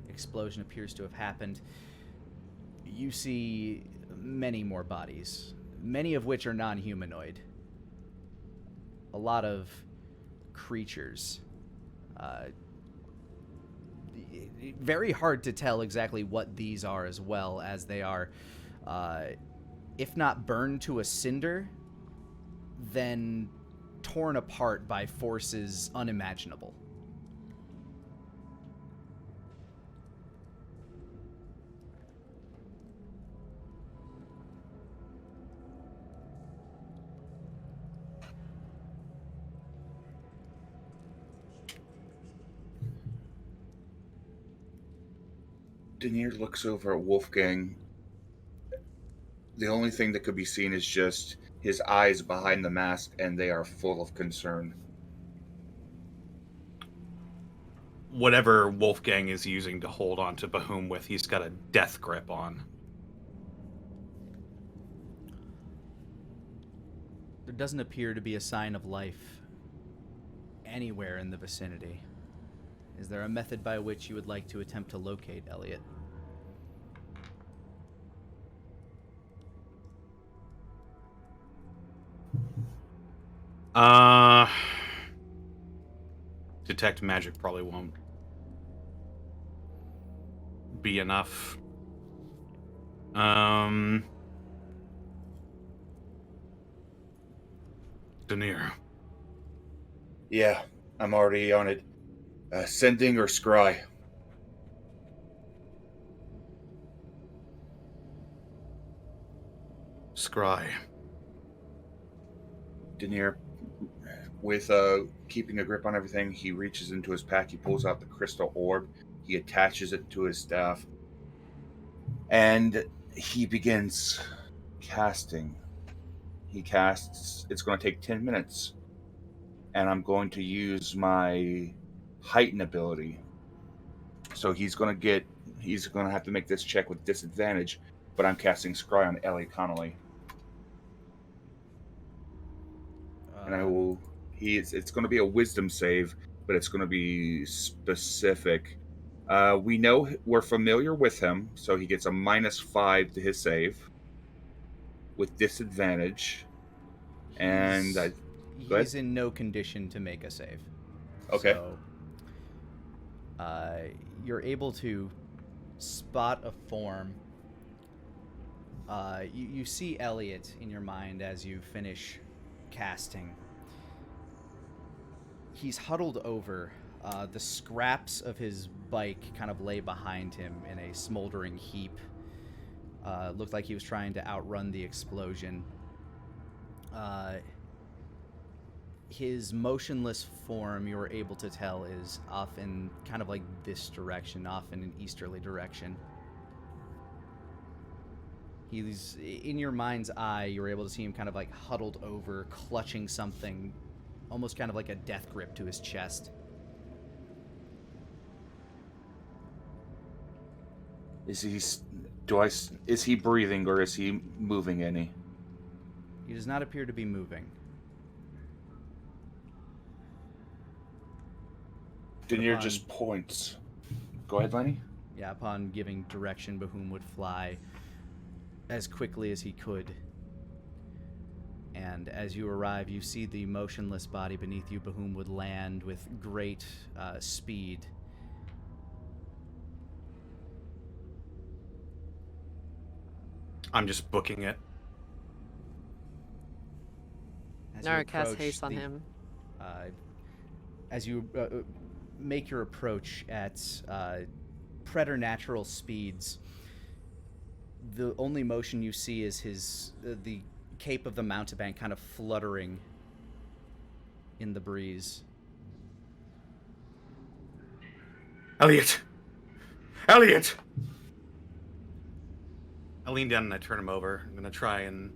explosion appears to have happened, you see many more bodies, many of which are non-humanoid. A lot of creatures. Very hard to tell exactly what these are, as well as they are, if not burned to a cinder, then torn apart by forces unimaginable. Denier looks over at Wolfgang. The only thing that could be seen is just his eyes behind the mask, and they are full of concern. Whatever Wolfgang is using to hold on to Bahum with, he's got a death grip on. There doesn't appear to be a sign of life anywhere in the vicinity. Is there a method by which you would like to attempt to locate Elliot? Detect magic probably won't be enough. Denier. Yeah, I'm already on it. Sending or scry? Scry. Denier, with keeping a grip on everything, he reaches into his pack, he pulls out the crystal orb, he attaches it to his staff, and he begins casting. He casts, it's going to take 10 minutes, and I'm going to use my heighten ability. So he's going to have to make this check with disadvantage, but I'm casting Scry on Elliot Connolly. And it's going to be a wisdom save, but it's going to be specific. We're familiar with him, so he gets a -5 to his save with disadvantage. He's in no condition to make a save. Okay. So, you're able to spot a form. You see Elliot in your mind as you finish casting. He's huddled over. The scraps of his bike kind of lay behind him in a smoldering heap. Looked like he was trying to outrun the explosion. His motionless form, you were able to tell, is off in kind of like this direction, off in an easterly direction. He's in your mind's eye. You were able to see him kind of like huddled over, clutching something, almost kind of like a death grip to his chest. Is he breathing, or is he moving any? He does not appear to be moving. Denier just points. Go ahead, Lani. Yeah, upon giving direction, Bahum would fly as quickly as he could. And as you arrive, you see the motionless body beneath you. Bahum would land with great speed. I'm just booking it. As you Nara casts approach haste on him. As you make your approach at preternatural speeds, the only motion you see is the cape of the mountebank kind of fluttering in the breeze. Elliot! Elliot! I lean down and I turn him over. I'm gonna try and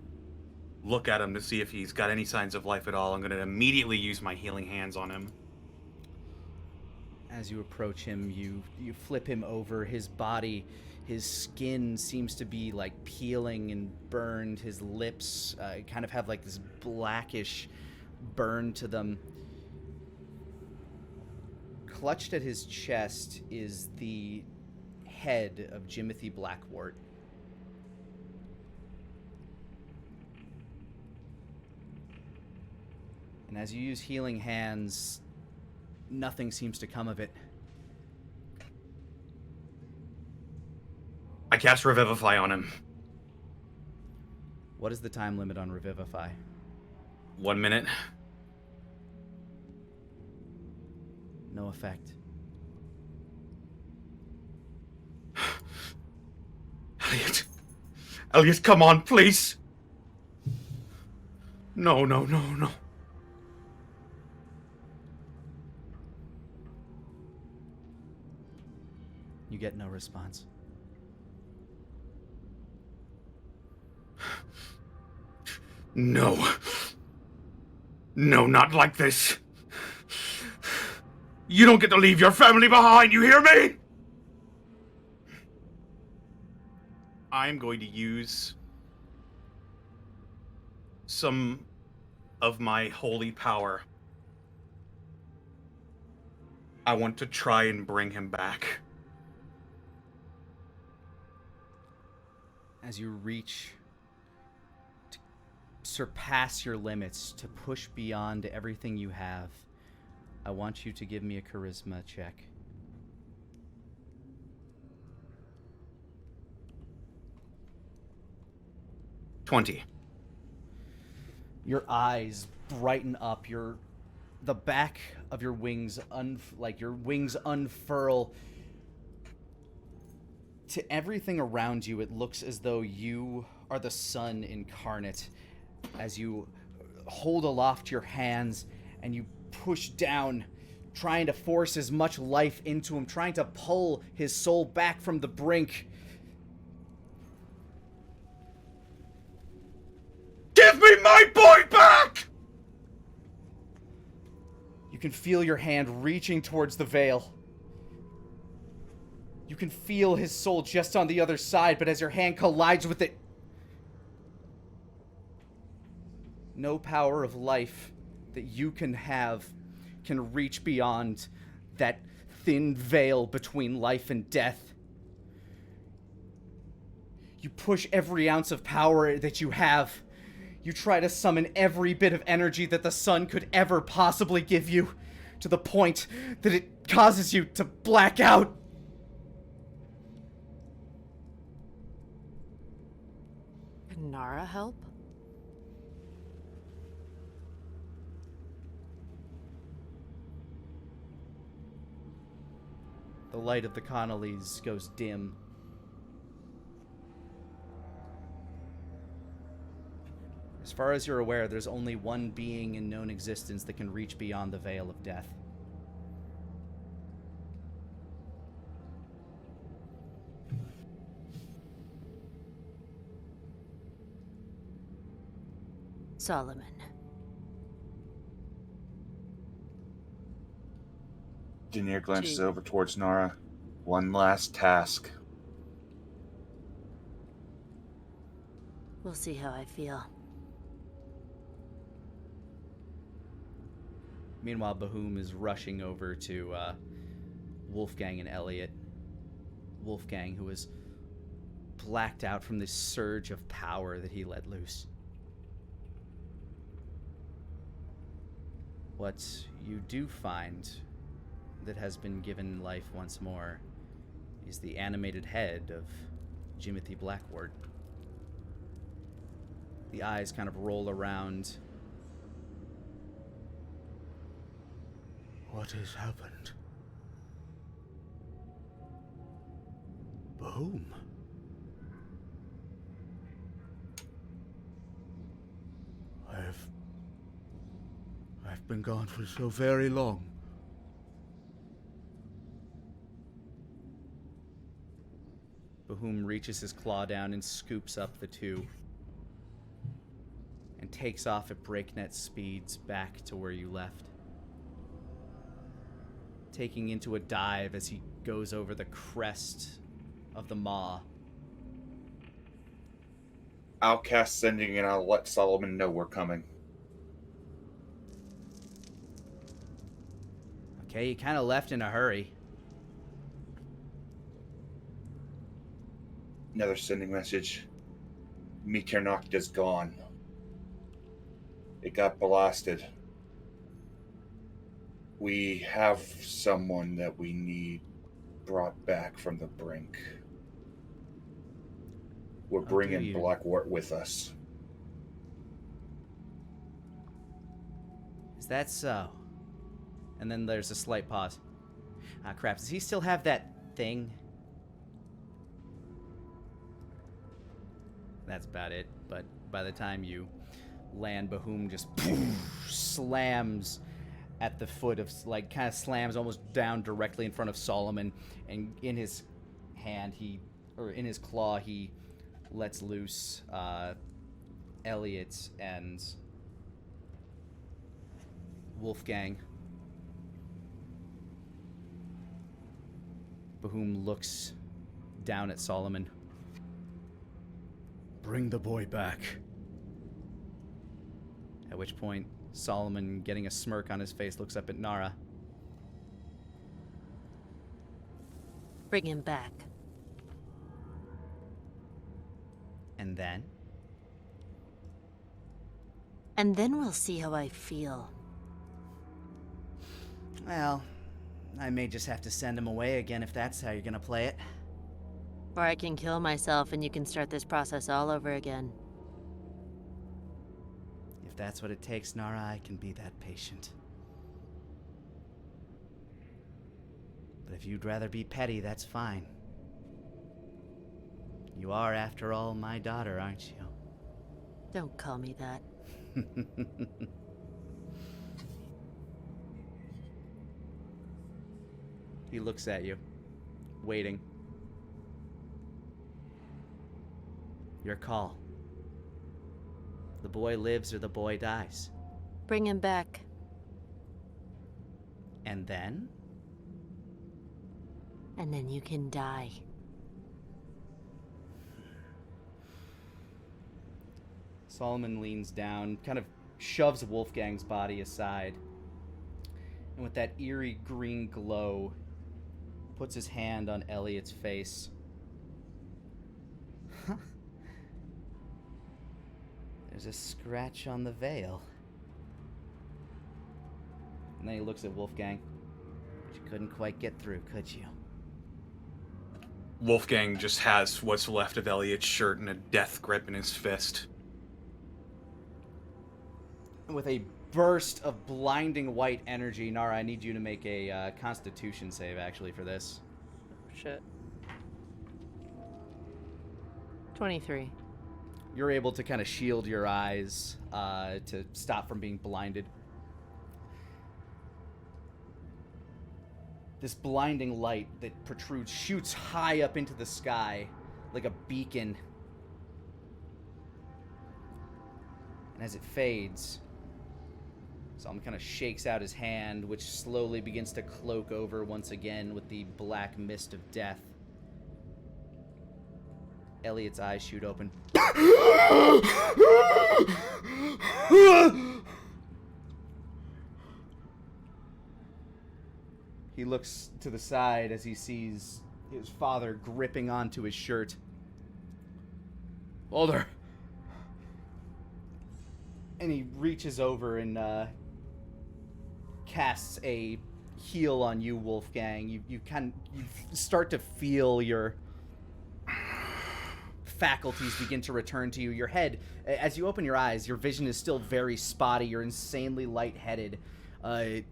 look at him to see if he's got any signs of life at all. I'm gonna immediately use my healing hands on him. As you approach him, you flip him over. His body, his skin seems to be like peeling and burned. His lips kind of have like this blackish burn to them. Clutched at his chest is the head of Jimothy Blackwort. And as you use healing hands, nothing seems to come of it. I cast Revivify on him. What is the time limit on Revivify? 1 minute. No effect. Elliot. Elliot, come on, please. No, no, no, no. You get no response. No. No, not like this. You don't get to leave your family behind, you hear me? I'm going to use some of my holy power. I want to try and bring him back. As you reach to surpass your limits, to push beyond everything you have, I want you to give me a charisma check. $20. Your eyes brighten up. The back of your wings, your wings unfurl. To everything around you, it looks as though you are the sun incarnate. As you hold aloft your hands and you push down, trying to force as much life into him, trying to pull his soul back from the brink. Give me my boy back! You can feel your hand reaching towards the veil. You can feel his soul just on the other side, but as your hand collides with it, no power of life that you can have can reach beyond that thin veil between life and death. You push every ounce of power that you have. You try to summon every bit of energy that the sun could ever possibly give you, to the point that it causes you to black out. Can Nara help? The light of the Connellys goes dim. As far as you're aware, there's only one being in known existence that can reach beyond the veil of death. Solomon. Daenerys glances Gee. over towards Nara. One last task. We'll see how I feel. Meanwhile, Bahum is rushing over to Wolfgang and Elliot. Wolfgang, who is blacked out from this surge of power that he let loose. What you do find that has been given life once more is the animated head of Jimothy Blackwort. The eyes kind of roll around. What has happened? Boom. I've been gone for so very long. Bahum reaches his claw down and scoops up the two and takes off at breakneck speeds back to where you left, taking into a dive as he goes over the crest of the maw. I'll cast Sending and I'll let Solomon know we're coming. Okay, you kind of left in a hurry. Another sending message. Meteornoct is gone. It got blasted. We have someone that we need brought back from the brink. We're bringing you? Blackwort with us. Is that so? And then there's a slight pause. Ah, crap. Does he still have that thing? That's about it. But by the time you land, Bahum just slams at the foot of, like, kind of slams almost down directly in front of Solomon. And in his hand, in his claw, he lets loose Elliot and Wolfgang. Bahum looks down at Solomon. Bring the boy back. At which point, Solomon, getting a smirk on his face, looks up at Nara. Bring him back. And then? And then we'll see how I feel. Well, I may just have to send him away again if that's how you're gonna play it. Or I can kill myself and you can start this process all over again. If that's what it takes, Nara, I can be that patient. But if you'd rather be petty, that's fine. You are, after all, my daughter, aren't you? Don't call me that. He looks at you, waiting. Your call. The boy lives or the boy dies. Bring him back. And then? And then you can die. Solomon leans down, kind of shoves Wolfgang's body aside, and with that eerie green glow, puts his hand on Elliot's face. There's a scratch on the veil. And then he looks at Wolfgang. But you couldn't quite get through, could you? Wolfgang just has what's left of Elliot's shirt in a death grip in his fist. And with a burst of blinding white energy, Nara, I need you to make a Constitution save, actually, for this. Shit. 23. You're able to kind of shield your eyes to stop from being blinded. This blinding light that protrudes, shoots high up into the sky like a beacon. And as it fades, Solomon kind of shakes out his hand, which slowly begins to cloak over once again with the black mist of death. Elliot's eyes shoot open. He looks to the side as he sees his father gripping onto his shirt. Older. And he reaches over and casts a heal on you, Wolfgang. You start to feel your faculties begin to return to you. Your head, as you open your eyes, your vision is still very spotty. You're insanely lightheaded. And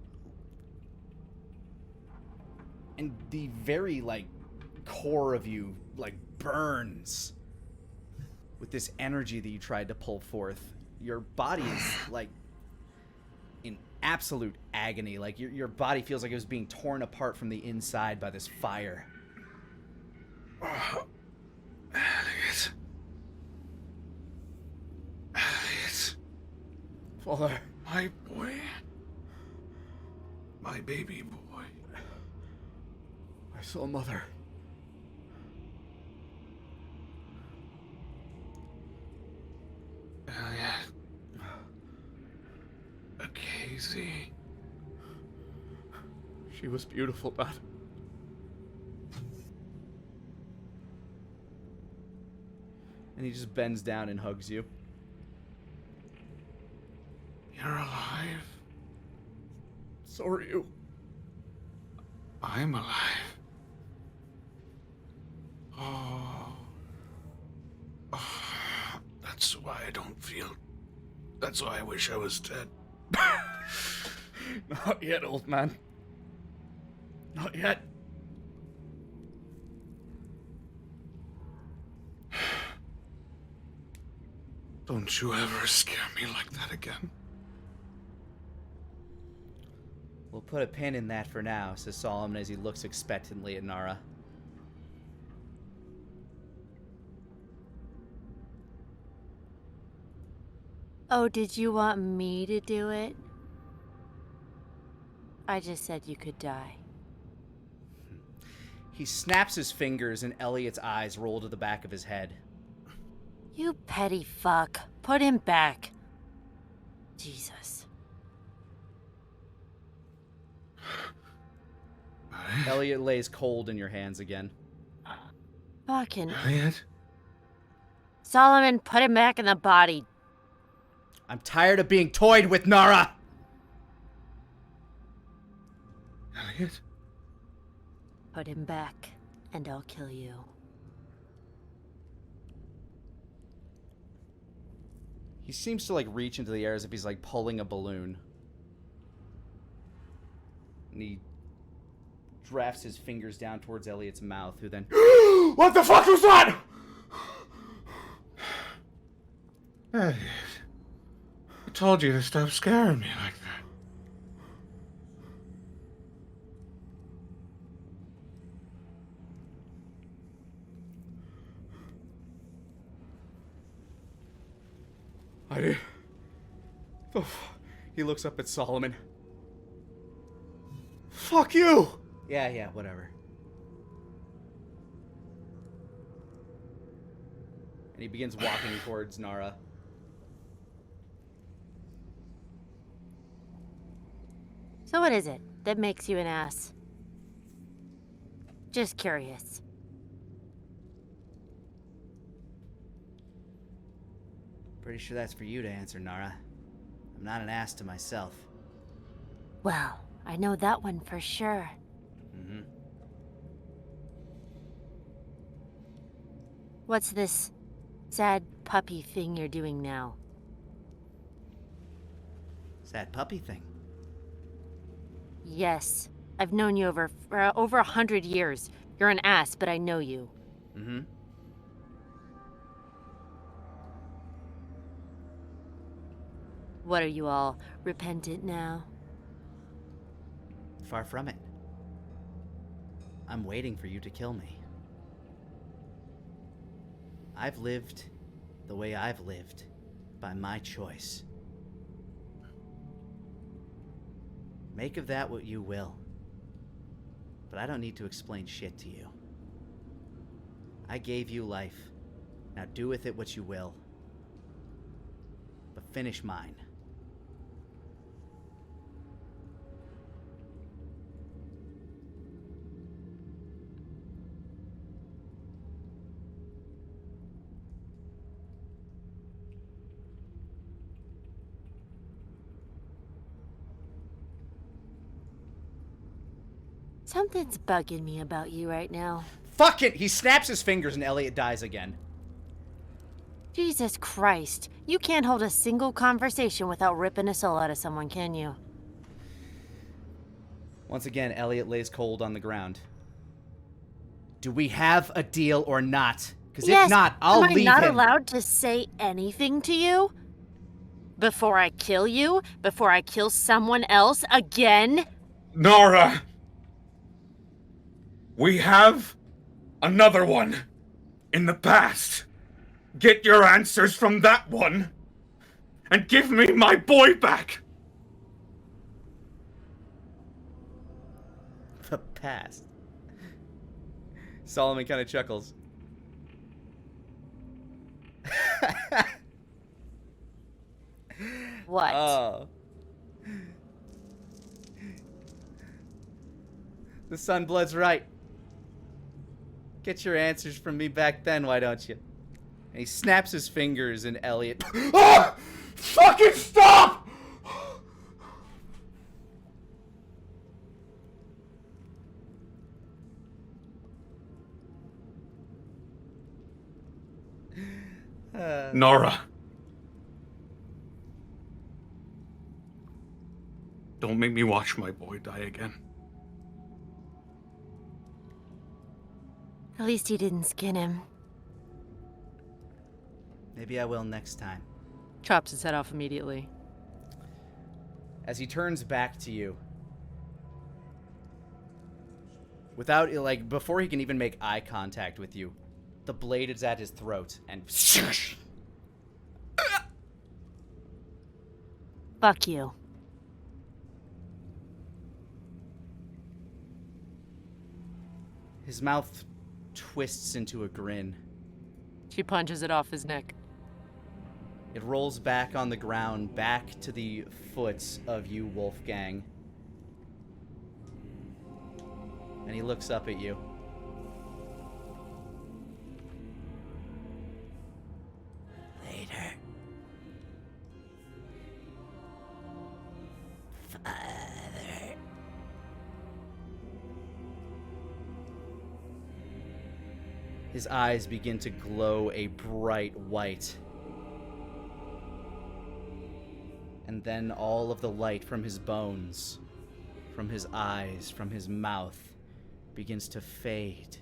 the very, core of you, like, burns with this energy that you tried to pull forth. Your body is, like, in absolute agony. Like, your body feels like it was being torn apart from the inside by this fire. Elliot. Elliot. Father. My boy. My baby boy. I saw Mother. Elliot. Casey. She was beautiful, Dad. And he just bends down and hugs you. You're alive. So are you. I'm alive. Oh. That's why I don't feel. That's why I wish I was dead. Not yet, old man. Not yet. Don't you ever scare me like that again. We'll put a pin in that for now, says Solomon as he looks expectantly at Nara. Oh, did you want me to do it? I just said you could die. He snaps his fingers and Elliot's eyes roll to the back of his head. You petty fuck. Put him back. Jesus. Elliot lays cold in your hands again. Fucking. Elliot? Solomon, put him back in the body. I'm tired of being toyed with, Nara! Elliot? Put him back, and I'll kill you. He seems to, like, reach into the air as if he's, like, pulling a balloon. And he drafts his fingers down towards Elliot's mouth, who then... What the fuck was that? Elliot. I told you to stop scaring me like that. I did. He looks up at Solomon. Fuck you! Yeah, whatever. And he begins walking towards Nara. So what is it that makes you an ass? Just curious. Pretty sure that's for you to answer, Nara. I'm not an ass to myself. Well, I know that one for sure. Mm-hmm. What's this sad puppy thing you're doing now? Sad puppy thing. Yes. I've known you for over 100 years. You're an ass, but I know you. Mm-hmm. What are you all, repentant now? Far from it. I'm waiting for you to kill me. I've lived the way I've lived by my choice. Make of that what you will. But I don't need to explain shit to you. I gave you life. Now do with it what you will. But finish mine. Something's bugging me about you right now. Fuck it! He snaps his fingers and Elliot dies again. Jesus Christ. You can't hold a single conversation without ripping a soul out of someone, can you? Once again, Elliot lays cold on the ground. Do we have a deal or not? Because Yes, if not, I'll am I leave not him. allowed to say anything to you? Before I kill you? Before I kill someone else again? Nora! We have another one in the past. Get your answers from that one and give me my boy back! The past. Solomon kind of chuckles. What? Oh. The Sunblood's right. Get your answers from me back then, why don't you? And he snaps his fingers, and Elliot. Ah! Fucking stop! Nora. Don't make me watch my boy die again. At least you didn't skin him. Maybe I will next time. Chops his head off immediately. As he turns back to you. Without, like, before he can even make eye contact with you, the blade is at his throat, and Fuck you. his mouth twists into a grin. She punches it off his neck. It rolls back on the ground, back to the foot of you, Wolfgang. And he looks up at you. Later. Father. His eyes begin to glow a bright white. And then all of the light from his bones, from his eyes, from his mouth, begins to fade.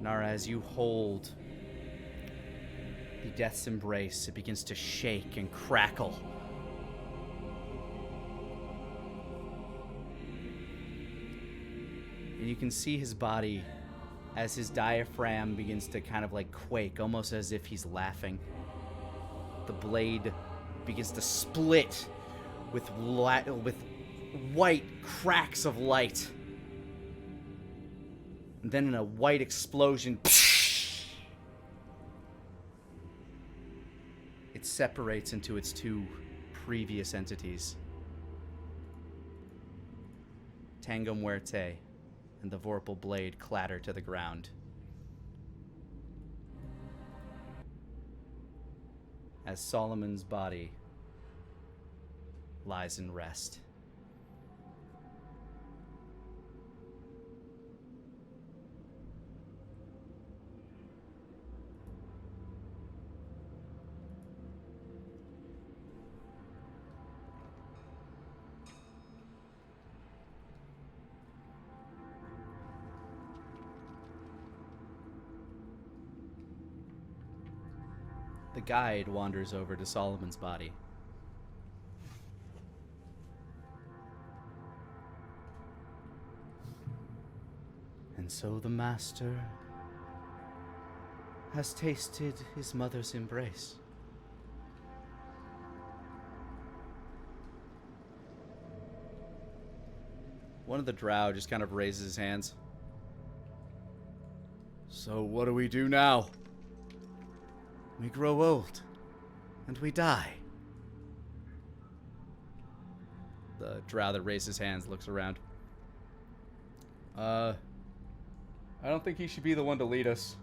Nara, as you hold the death's embrace, it begins to shake and crackle. And you can see his body as his diaphragm begins to kind of like quake, almost as if he's laughing. The blade begins to split with white cracks of light. And then in a white explosion, it separates into its two previous entities. Tango Muerte and the Vorpal blade clatter to the ground. As Solomon's body lies in rest. The guide wanders over to Solomon's body. And so the master has tasted his mother's embrace. One of the drow just kind of raises his hands. So what do we do now? We grow old, and we die. The drow that raised his hands looks around. I don't think he should be the one to lead us.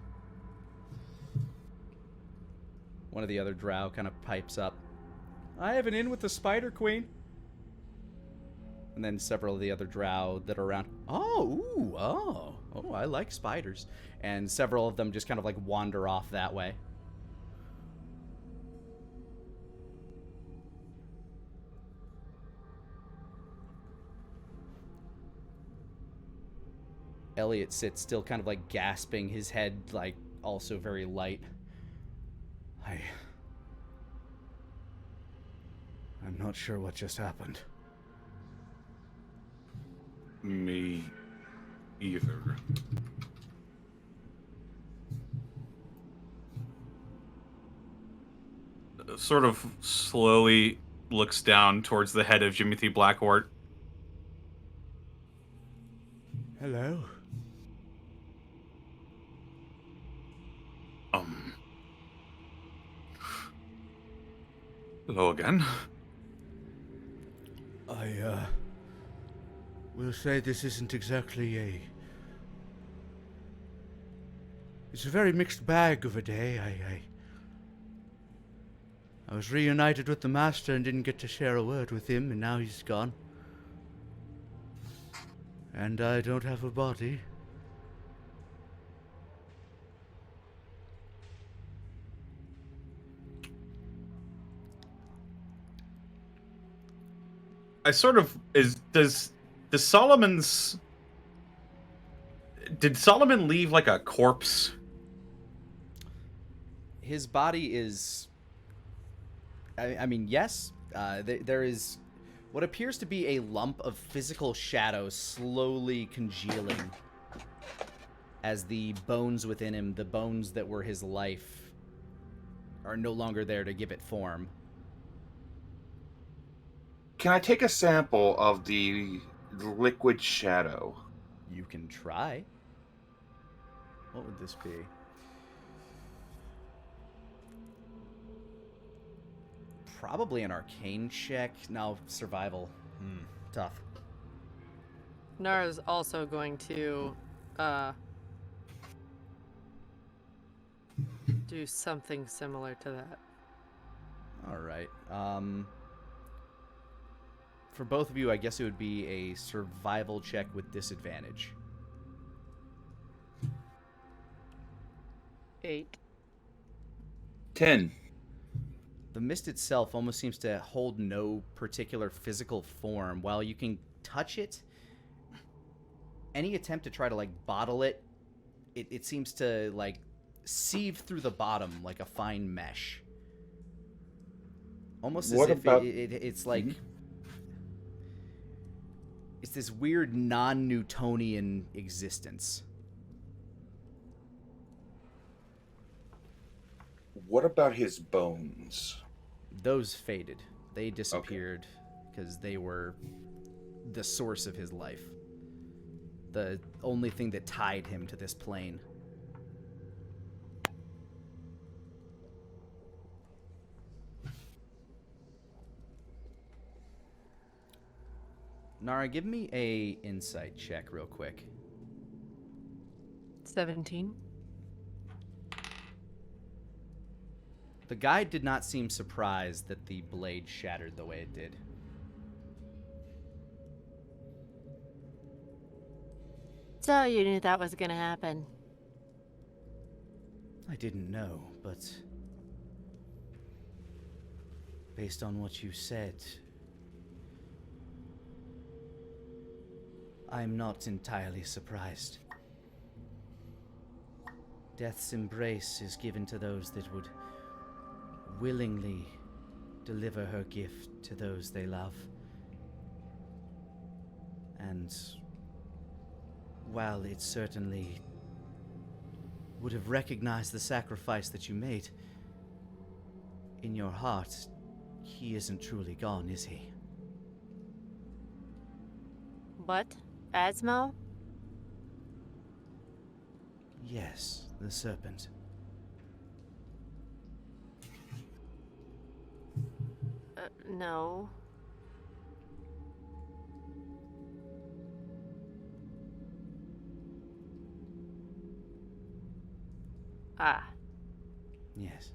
One of the other drow kind of pipes up. I have an in with the Spider Queen. And then several of the other drow that are around. Oh, I like spiders. And several of them just kind of like wander off that way. Elliot sits still kind of like gasping, his head like also very light. I'm not sure what just happened. Me either. Sort of slowly looks down towards the head of Jimothy Blackwart. Hello? Hello again. I will say this isn't exactly it's a very mixed bag of a day. I was reunited with the Master and didn't get to share a word with him, and now he's gone. And I don't have a body. I sort of does Solomon's did Solomon leave like a corpse? His body is I mean, yes, there is what appears to be a lump of physical shadow slowly congealing as the bones within him, the bones that were his life, are no longer there to give it form. Can I take a sample of the liquid shadow? You can try. What would this be? Probably an arcane check. No, survival. Tough. Nara's also going to do something similar to that. All right. For both of you, I guess it would be a survival check with disadvantage. 8. 10. The mist itself almost seems to hold no particular physical form. While you can touch it, any attempt to try to, like, bottle it, it seems to, like, sieve through the bottom like a fine mesh. Almost as if it's like... It's this weird non-Newtonian existence. What about his bones? Those faded. They disappeared because they were the source of his life. The only thing that tied him to this plane. Nara, give me a insight check real quick. 17. The guide did not seem surprised that the blade shattered the way it did. So you knew that was gonna happen. I didn't know, but based on what you said, I'm not entirely surprised. Death's embrace is given to those that would willingly deliver her gift to those they love. And while it certainly would have recognized the sacrifice that you made, in your heart, he isn't truly gone, is he? What? Asmo? Yes, the serpent. No. Ah. Yes.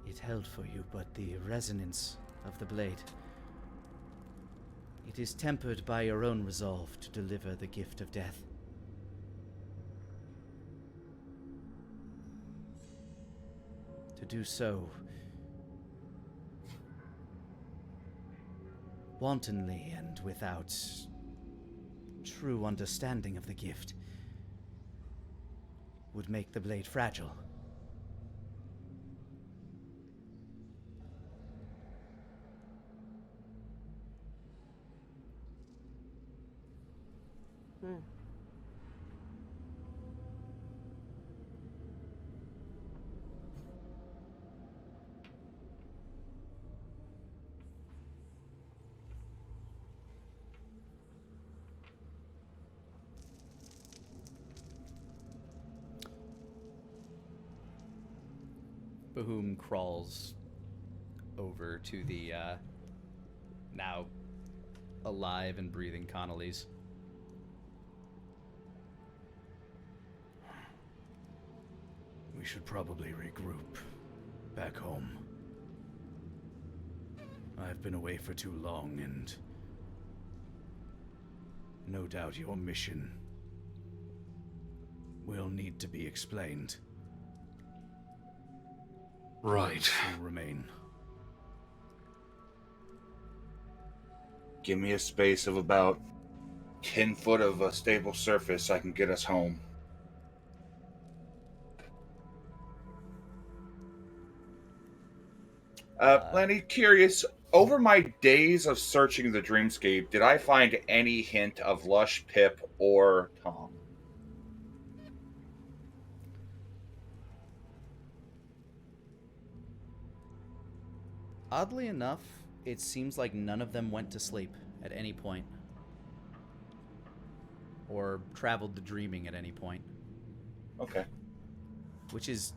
It held for you, but the resonance of the blade, it is tempered by your own resolve to deliver the gift of death. To do so wantonly and without true understanding of the gift would make the blade fragile. Hmm. Bahum crawls over to the now alive and breathing Connolly's. We should probably regroup back home. I've been away for too long, and no doubt your mission will need to be explained. Right. Will remain. Give me a space of about 10 foot of a stable surface. I can get us home. Lenny, curious, over my days of searching the dreamscape, did I find any hint of Lush, Pip, or Tom? Oddly enough, it seems like none of them went to sleep at any point. Or traveled to dreaming at any point. Okay. Which is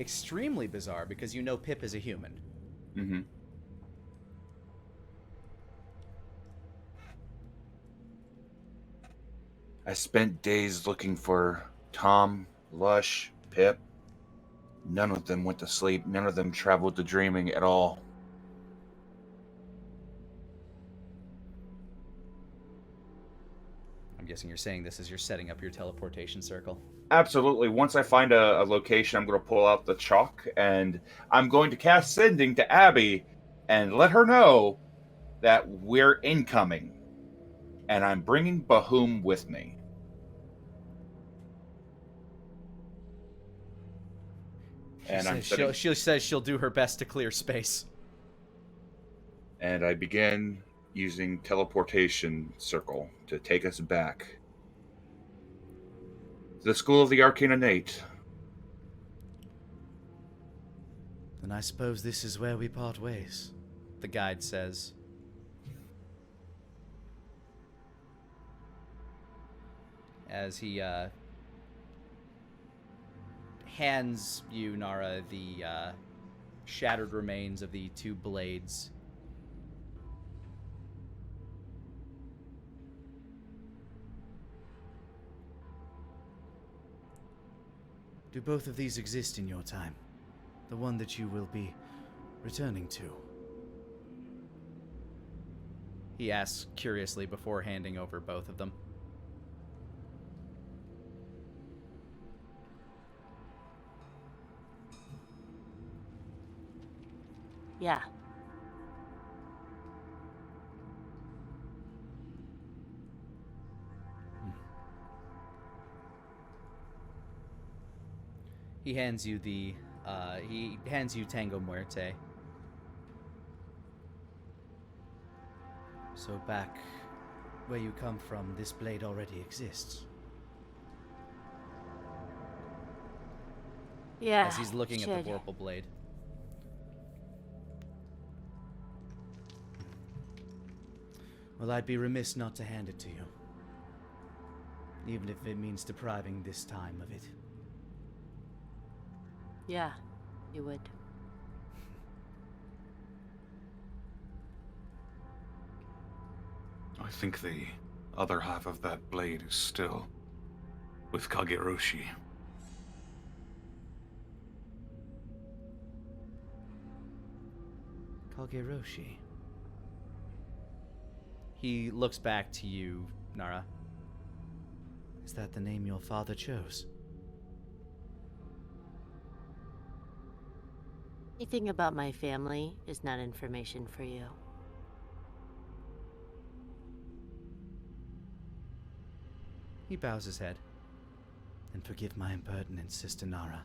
extremely bizarre because you know Pip is a human. Mm-hmm. I spent days looking for Tom, Lush, Pip. None of them went to sleep. None of them traveled to dreaming at all. I'm guessing you're saying this as you're setting up your teleportation circle. Absolutely. Once I find a location, I'm going to pull out the chalk and I'm going to cast Sending to Abby and let her know that we're incoming. And I'm bringing Bahum with me. She says she'll do her best to clear space. And I begin using teleportation circle to take us back to the School of the Arcane Innate. Then I suppose this is where we part ways, the guide says. As he hands you, Nara, the shattered remains of the two blades. Do both of these exist in your time? The one that you will be returning to? He asks curiously before handing over both of them. Yeah. He hands you Tango Muerte. So back where you come from, this blade already exists. Yeah. As he's looking at the Vorpal blade. Well, I'd be remiss not to hand it to you. Even if it means depriving this time of it. Yeah, you would. I think the other half of that blade is still with Kageroshi. Kageroshi. He looks back to you, Nara. Is that the name your father chose? Anything about my family is not information for you. He bows his head. And forgive my impertinence, Sister Nara.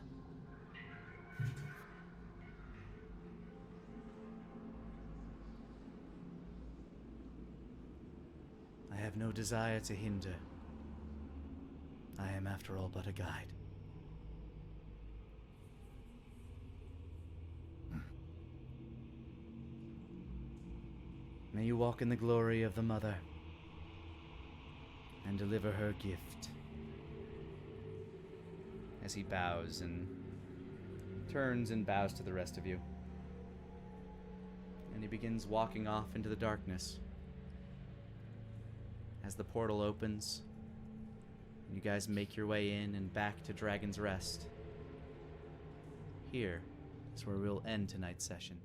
I have no desire to hinder. I am, after all, but a guide. May you walk in the glory of the Mother and deliver her gift. As he bows and turns and bows to the rest of you. And he begins walking off into the darkness. As the portal opens, you guys make your way in and back to Dragon's Rest. Here is where we'll end tonight's session.